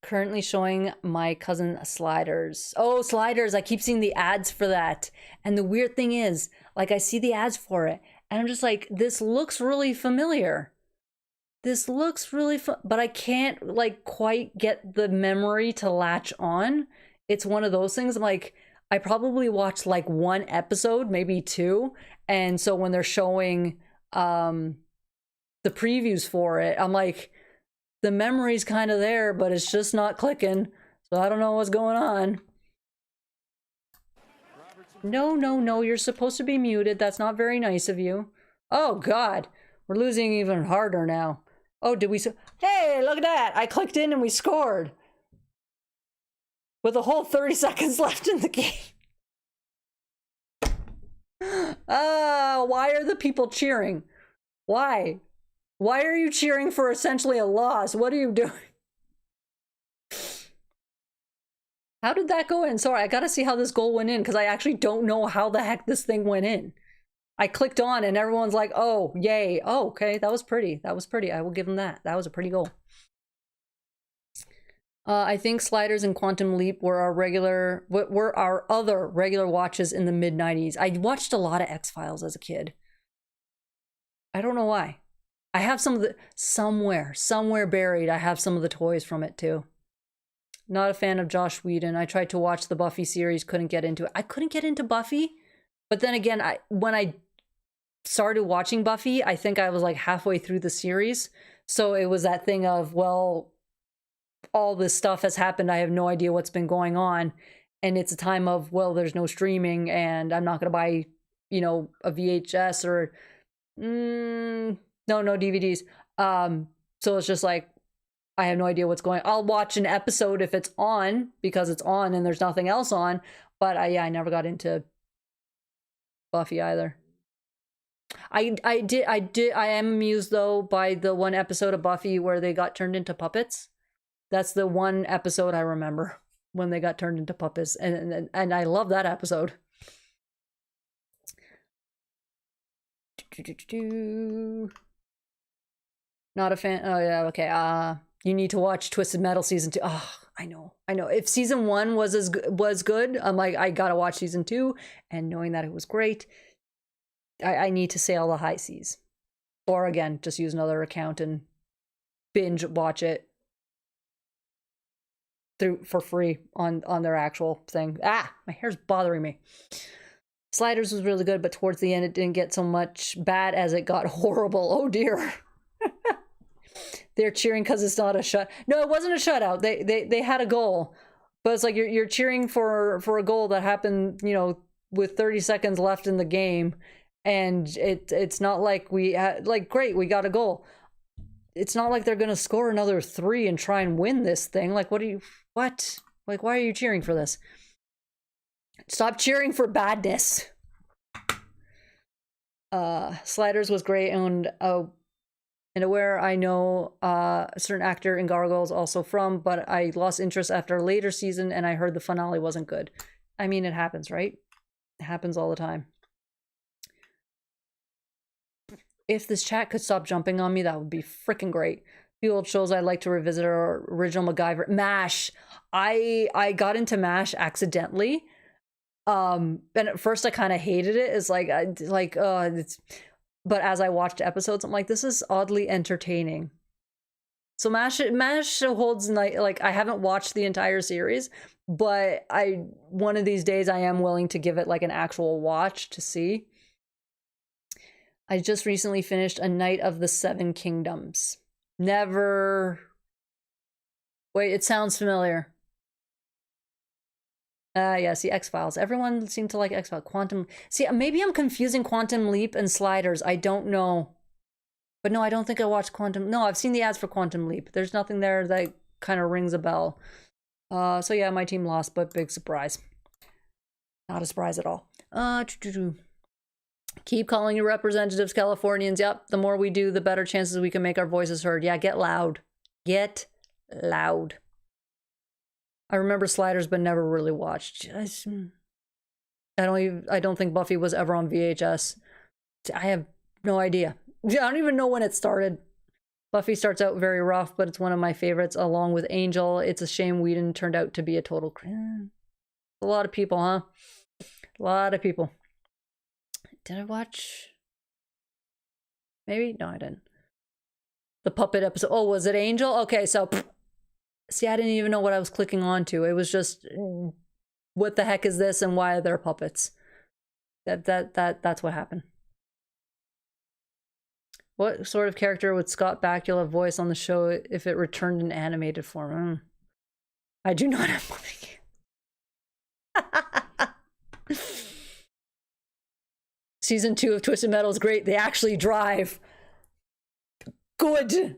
S1: Currently showing my cousin Sliders. Oh, Sliders. I keep seeing the ads for that. And the weird thing is, like, I see the ads for it, and I'm just like, this looks really familiar. This looks really but I can't, like, quite get the memory to latch on. It's one of those things. I'm like, I probably watched, like, 1 episode, maybe 2. And so when they're showing the previews for it. I'm like, the memory's kind of there, but it's just not clicking. So I don't know what's going on. No, no, no, you're supposed to be muted. That's not very nice of you. Oh, God. We're losing even harder now. Oh, did we... Hey, look at that. I clicked in and we scored. With a whole 30 seconds left in the game. Why are the people cheering? Why? Why are you cheering for essentially a loss? What are you doing? How did that go in? Sorry, I gotta see how this goal went in because I actually don't know how the heck this thing went in. I clicked on and everyone's like, oh, yay. Oh, okay, that was pretty. That was pretty. I will give them that. That was a pretty goal. I think Sliders and Quantum Leap were our other regular watches in the mid-90s. I watched a lot of X-Files as a kid. I don't know why. I have some of the... Somewhere buried, I have some of the toys from it too. Not a fan of Joss Whedon. I tried to watch the Buffy series, couldn't get into it. I couldn't get into Buffy, but then again, when I started watching Buffy, I think I was like halfway through the series. So it was that thing of, well, all this stuff has happened. I have no idea what's been going on. And it's a time of, well, there's no streaming and I'm not going to buy, you know, a VHS or, no DVDs. So it's just like, I have no idea what's going on. I'll watch an episode if it's on because it's on and there's nothing else on. But I never got into Buffy either. I am amused though by the one episode of Buffy where they got turned into puppets. That's the one episode I remember when they got turned into puppets, and I love that episode. Not a fan. Oh yeah, okay. You need to watch Twisted Metal season 2. Oh, I know. If season 1 was good, I'm like, I gotta watch season 2, and knowing that it was great, I need to sail the high seas, or again, just use another account and binge watch it for free on their actual thing. My hair's bothering me. Sliders was really good, but towards the end it didn't get so much bad as it got horrible. Oh dear. They're cheering because it's not a shut. No, it wasn't a shutout. They had a goal, but it's like you're cheering for a goal that happened, you know, with 30 seconds left in the game, and it's not like we had, like, great, we got a goal. It's not like they're gonna score another 3 and try and win this thing. Like, what? Like, why are you cheering for this? Stop cheering for badness. Sliders was great, and aware I know a certain actor in Gargoyles also from, but I lost interest after a later season and I heard the finale wasn't good. I mean, it happens, right? It happens all the time. If this chat could stop jumping on me, that would be freaking great. The old shows I'd like to revisit are original MacGyver. MASH. I got into MASH accidentally. And at first I kind of hated it. It's like, but as I watched episodes, I'm like, this is oddly entertaining. So MASH holds, like, I haven't watched the entire series, but one of these days I am willing to give it like an actual watch to see. I just recently finished A Knight of the Seven Kingdoms. Never... Wait, it sounds familiar. Yeah, see, X-Files. Everyone seemed to like X-Files. Quantum... See, maybe I'm confusing Quantum Leap and Sliders. I don't know. But no, I don't think I watched Quantum... No, I've seen the ads for Quantum Leap. There's nothing there that kind of rings a bell. So yeah, my team lost, but big surprise. Not a surprise at all. Keep calling your representatives Californians. Yep, the more we do, the better chances we can make our voices heard. Yeah, get loud. Get loud. I remember Sliders, but never really watched. I don't think Buffy was ever on VHS. I have no idea. I don't even know when it started. Buffy starts out very rough, but it's one of my favorites, along with Angel. It's a shame Whedon turned out to be a total... A lot of people, huh? A lot of people. Did I watch? Maybe? No, I didn't. The puppet episode. Oh, was it Angel? Okay, so... See, I didn't even know what I was clicking on to. It was just, what the heck is this and why are there puppets? That's what happened. What sort of character would Scott Bakula voice on the show if it returned in animated form? I do not have one. Season 2 of Twisted Metal is great. They actually drive. Good.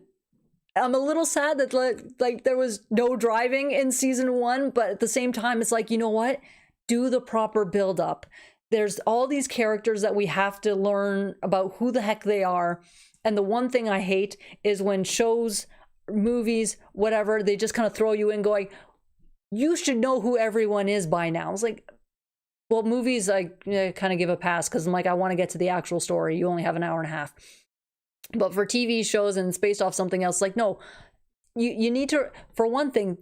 S1: I'm a little sad that like there was no driving in season 1, but at the same time, it's like, you know what? Do the proper build up. There's all these characters that we have to learn about who the heck they are. And the one thing I hate is when shows, movies, whatever, they just kind of throw you in going, you should know who everyone is by now. It's like, well, movies, I kind of give a pass because I'm like, I want to get to the actual story. You only have an hour and a half. But for TV shows and it's based off something else, like, no, you need to, for one thing,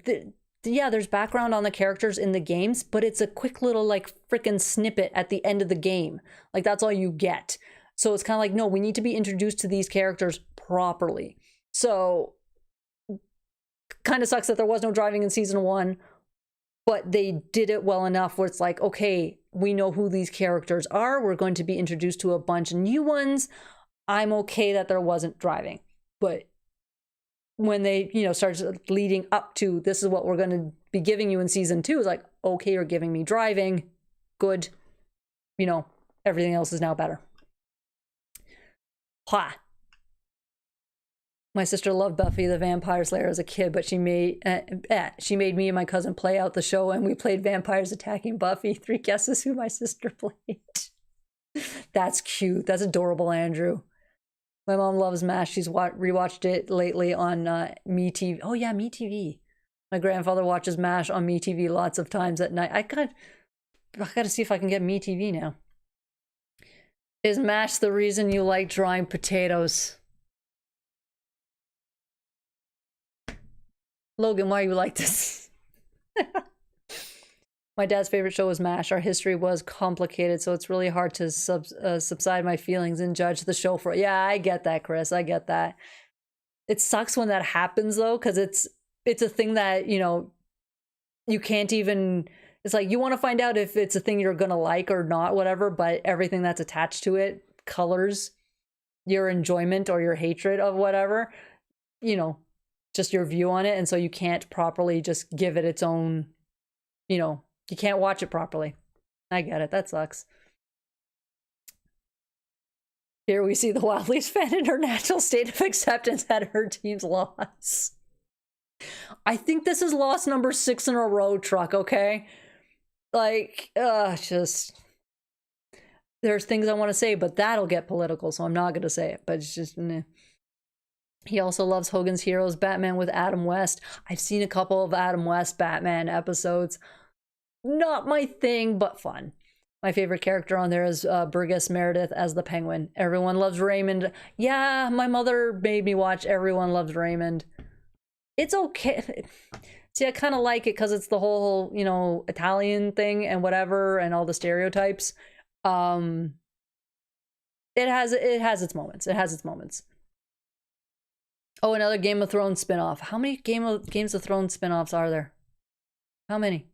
S1: yeah, there's background on the characters in the games, but it's a quick little like freaking snippet at the end of the game. Like that's all you get. So it's kind of like, no, we need to be introduced to these characters properly. So kind of sucks that there was no driving in season 1, but they did it well enough where it's like, okay, we know who these characters are. We're going to be introduced to a bunch of new ones. I'm okay that there wasn't driving, but when they, started leading up to this is what we're going to be giving you in season 2, is like, okay, you're giving me driving. Good. Everything else is now better. Ha. My sister loved Buffy the Vampire Slayer as a kid, but she made me and my cousin play out the show, and we played vampires attacking Buffy. 3 guesses who my sister played. That's cute. That's adorable, Andrew. My mom loves MASH. She's rewatched it lately on MeTV. Oh yeah, MeTV. My grandfather watches MASH on MeTV lots of times at night. I gotta see if I can get MeTV now. Is MASH the reason you like drawing potatoes? Logan, why you like this? My dad's favorite show was MASH. Our history was complicated, so it's really hard to subside my feelings and judge the show for. Yeah, I get that, Chris. I get that. It sucks when that happens, though, because it's a thing that, you can't even... It's like, you want to find out if it's a thing you're going to like or not, whatever, but everything that's attached to it colors your enjoyment or your hatred of whatever, just your view on it. And so you can't properly just give it its own, you can't watch it properly. I get it. That sucks. Here we see the Wild Leafs fan in her natural state of acceptance at her team's loss. I think this is loss number 6 in a row, Truck, okay? Like, just... There's things I want to say, but that'll get political, so I'm not going to say it. But it's just... Meh. He also loves Hogan's Heroes, Batman with Adam West. I've seen a couple of Adam West Batman episodes. Not my thing, but fun. My favorite character on there is Burgess Meredith as the Penguin. Everyone loves Raymond. Yeah, my mother made me watch Everyone Loves Raymond. It's okay. See, I kind of like it because it's the whole, Italian thing and whatever and all the stereotypes. It has its moments. It has its moments. Oh, another Game of Thrones spinoff. How many Games of Thrones spinoffs are there? How many?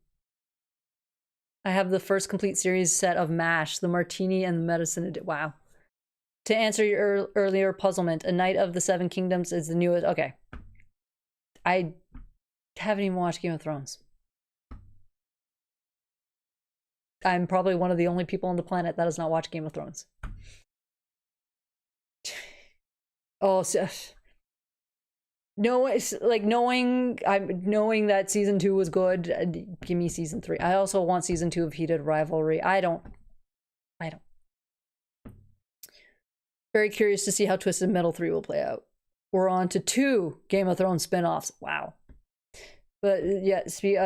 S1: I have the first complete series set of MASH, the Martini and the Medicine. Wow. To answer your earlier puzzlement, A Knight of the Seven Kingdoms is the newest. Okay. I haven't even watched Game of Thrones. I'm probably one of the only people on the planet that does not watch Game of Thrones. Oh, so, no, it's like knowing that season 2 was good. Give me season 3. I also want season 2 of Heated Rivalry. I don't. Very curious to see how Twisted Metal 3 will play out. We're on to 2 Game of Thrones spinoffs. Wow. But yeah,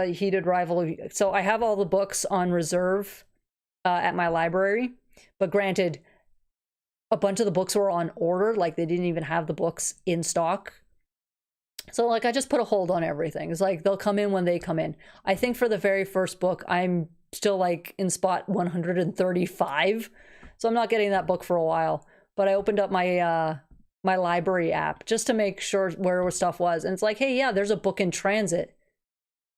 S1: Heated Rivalry. So I have all the books on reserve at my library. But granted, a bunch of the books were on order. Like they didn't even have the books in stock. So like I just put a hold on everything. It's like they'll come in when they come in. I think for the very first book, I'm still like in spot 135. So I'm not getting that book for a while. But I opened up my my library app just to make sure where stuff was. And it's like, hey, yeah, there's a book in transit.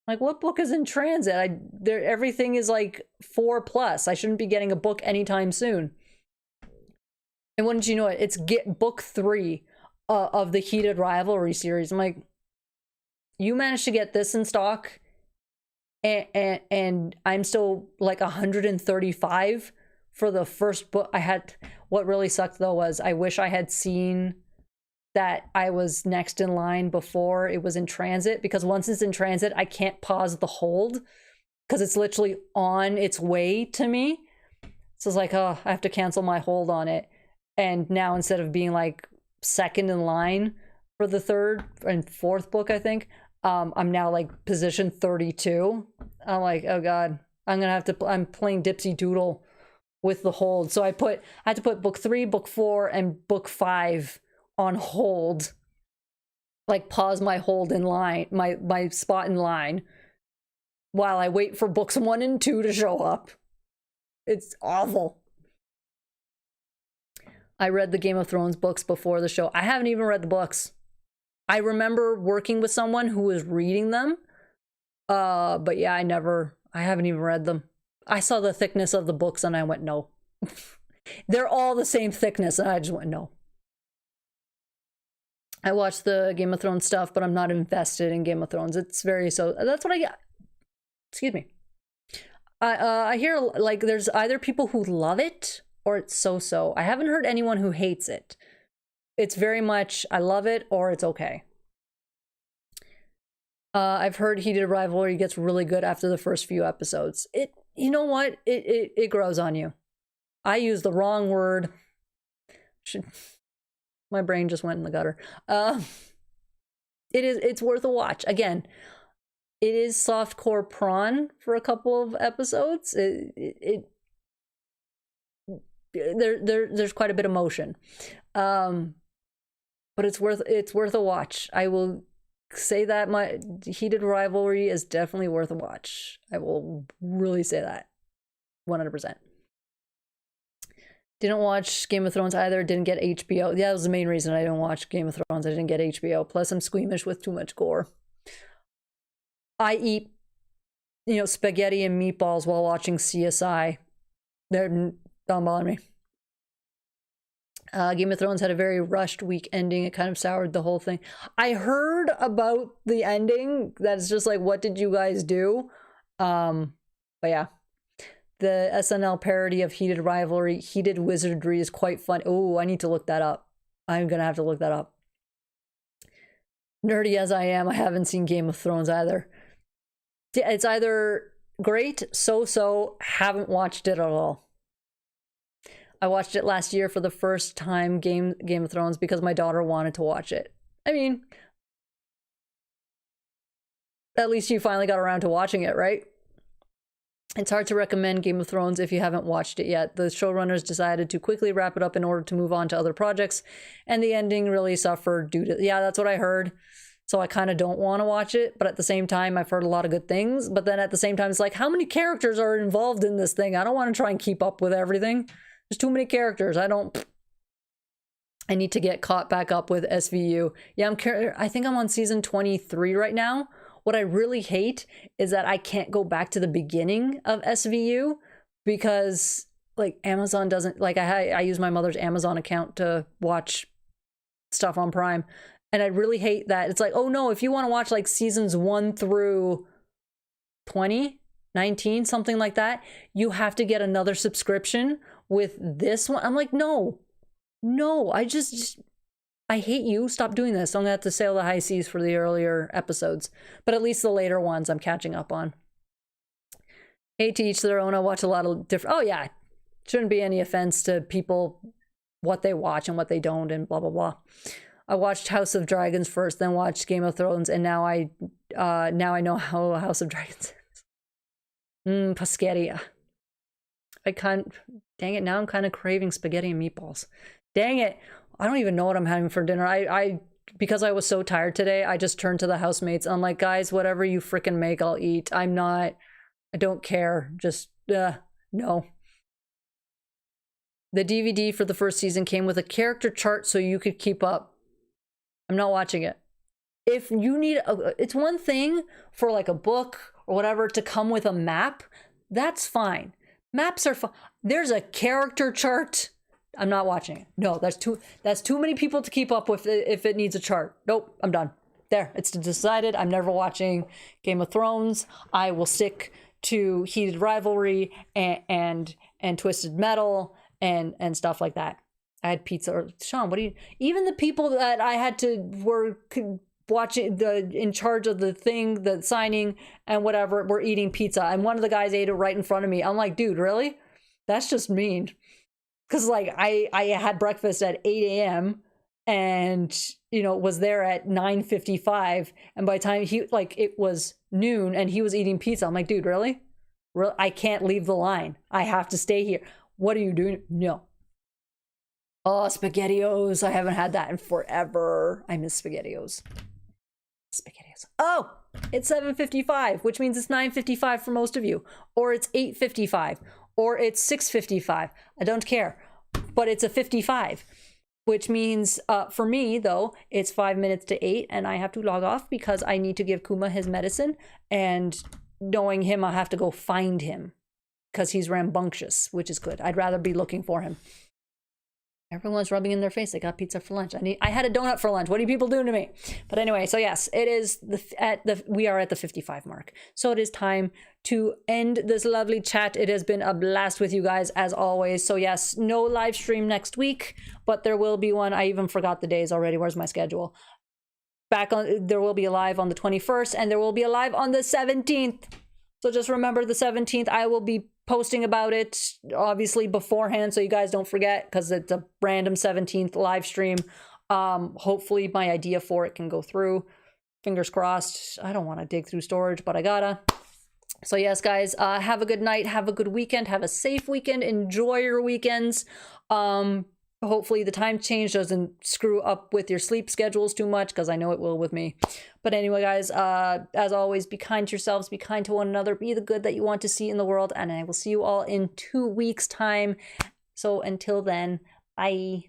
S1: Like, what book is in transit? Everything is like 4+. I shouldn't be getting a book anytime soon. And wouldn't you know it, it's book 3 of the Heated Rivalry series. I'm like, you managed to get this in stock, and I'm still like 135 for the first book. What really sucked though was I wish I had seen that I was next in line before it was in transit, because once it's in transit, I can't pause the hold because it's literally on its way to me. So it's like, oh, I have to cancel my hold on it. And now instead of being like second in line for the 3rd and 4th book, I think, I'm now like position 32. I'm like, oh God, I'm playing Dipsy Doodle with the hold. So I had to put book 3, book 4, and book 5 on hold, like pause my hold in line, my spot in line, while I wait for books 1 and 2 to show up. It's awful. I read the Game of Thrones books before the show. I haven't even read the books. I remember working with someone who was reading them, but yeah, I haven't even read them. I saw the thickness of the books and I went, no. They're all the same thickness, and I just went, no. I watched the Game of Thrones stuff, but I'm not invested in Game of Thrones. It's very that's what I get. Excuse me. I hear like there's either people who love it or it's so. I haven't heard anyone who hates it. It's very much I love it or it's okay. I've heard Heated Rivalry gets really good after the first few episodes. You know what? It grows on you. I used the wrong word. My brain just went in the gutter. It's worth a watch. Again, it is softcore prawn for a couple of episodes. There's quite a bit of motion. But it's worth a watch. I will say that my Heated Rivalry is definitely worth a watch. I will really say that 100%. Didn't watch Game of Thrones either. Didn't get HBO. Yeah, that was the main reason I didn't watch Game of Thrones. I didn't get HBO. Plus, I'm squeamish with too much gore. I eat, spaghetti and meatballs while watching CSI. Don't bother me. Game of Thrones had a very rushed week ending. It kind of soured the whole thing. I heard about the ending. That's just like, what did you guys do? But yeah. The SNL parody of Heated Rivalry, Heated Wizardry, is quite fun. Oh, I need to look that up. I'm going to have to look that up. Nerdy as I am, I haven't seen Game of Thrones either. It's either great, so, haven't watched it at all. I watched it last year for the first time, Game of Thrones, because my daughter wanted to watch it. I mean, at least you finally got around to watching it, right? It's hard to recommend Game of Thrones if you haven't watched it yet. The showrunners decided to quickly wrap it up in order to move on to other projects, and the ending really suffered due to... Yeah, that's what I heard. So I kind of don't want to watch it, but at the same time, I've heard a lot of good things. But then at the same time, it's like, how many characters are involved in this thing? I don't want to try and keep up with everything. There's too many characters. I need to get caught back up with SVU. Yeah, I think I'm on season 23 right now. What I really hate is that I can't go back to the beginning of SVU because like Amazon doesn't, like I use my mother's Amazon account to watch stuff on Prime. And I really hate that. It's like, oh no, if you want to watch like seasons 1 through 20, 19, something like that, you have to get another subscription with this one. I'm like, no, I hate you. Stop doing this. I'm going to have to sail the high seas for the earlier episodes. But at least the later ones I'm catching up on. Hate to each their own. I watch a lot of different... Oh, yeah. Shouldn't be any offense to people, what they watch and what they don't and blah, blah, blah. I watched House of Dragons first, then watched Game of Thrones, and now I know how House of Dragons is. Pascheria. Dang it, now I'm kind of craving spaghetti and meatballs. Dang it. I don't even know what I'm having for dinner. I because I was so tired today, I just turned to the housemates. I'm like, guys, whatever you freaking make, I'll eat. I don't care. Just, no. The DVD for the first season came with a character chart so you could keep up. I'm not watching it. If you need, it's one thing for like a book or whatever to come with a map. That's fine. Maps are fine. There's a character chart. I'm not watching it. No, that's too many people to keep up with if it needs a chart. Nope, I'm done. There, it's decided. I'm never watching Game of Thrones. I will stick to Heated Rivalry and Twisted Metal and stuff like that. I had pizza. Or Sean, what do you? Even the people that I had to were watching in charge of the thing, the signing and whatever, were eating pizza, and one of the guys ate it right in front of me. I'm like, dude, really? That's just mean. Because like I had breakfast at 8 a.m. and was there at 9:55, and by the time it was noon and he was eating pizza, I'm like, dude, really? I can't leave the line. I have to stay here. What are you doing? No. Oh, SpaghettiOs. I haven't had that in forever. I miss SpaghettiOs. Oh, it's 7:55, which means it's 9:55 for most of you, or it's 8:55, or it's 6:55. I don't care, but it's a 55, which means for me though, it's 5 minutes to 8, and I have to log off because I need to give Kuma his medicine, and knowing him, I have to go find him because he's rambunctious, which is good. I'd rather be looking for him. Everyone's rubbing in their face. They got pizza for lunch. I had a donut for lunch. What are you people doing to me? But anyway, so yes, it is we are at the 55 mark. So it is time to end this lovely chat. It has been a blast with you guys as always. So yes, no live stream next week, but there will be one. I even forgot the days already. Where's my schedule? There will be a live on the 21st, and there will be a live on the 17th. So just remember the 17th. I will be posting about it obviously beforehand so you guys don't forget, because it's a random 17th live stream. Hopefully my idea for it can go through. Fingers crossed. I don't want to dig through storage, but I gotta. So yes, guys, have a good night, have a good weekend, have a safe weekend, enjoy your weekends. Hopefully the time change doesn't screw up with your sleep schedules too much, because I know it will with me. But anyway, guys, as always, be kind to yourselves, be kind to one another, be the good that you want to see in the world, and I will see you all in 2 weeks' time. So until then, bye.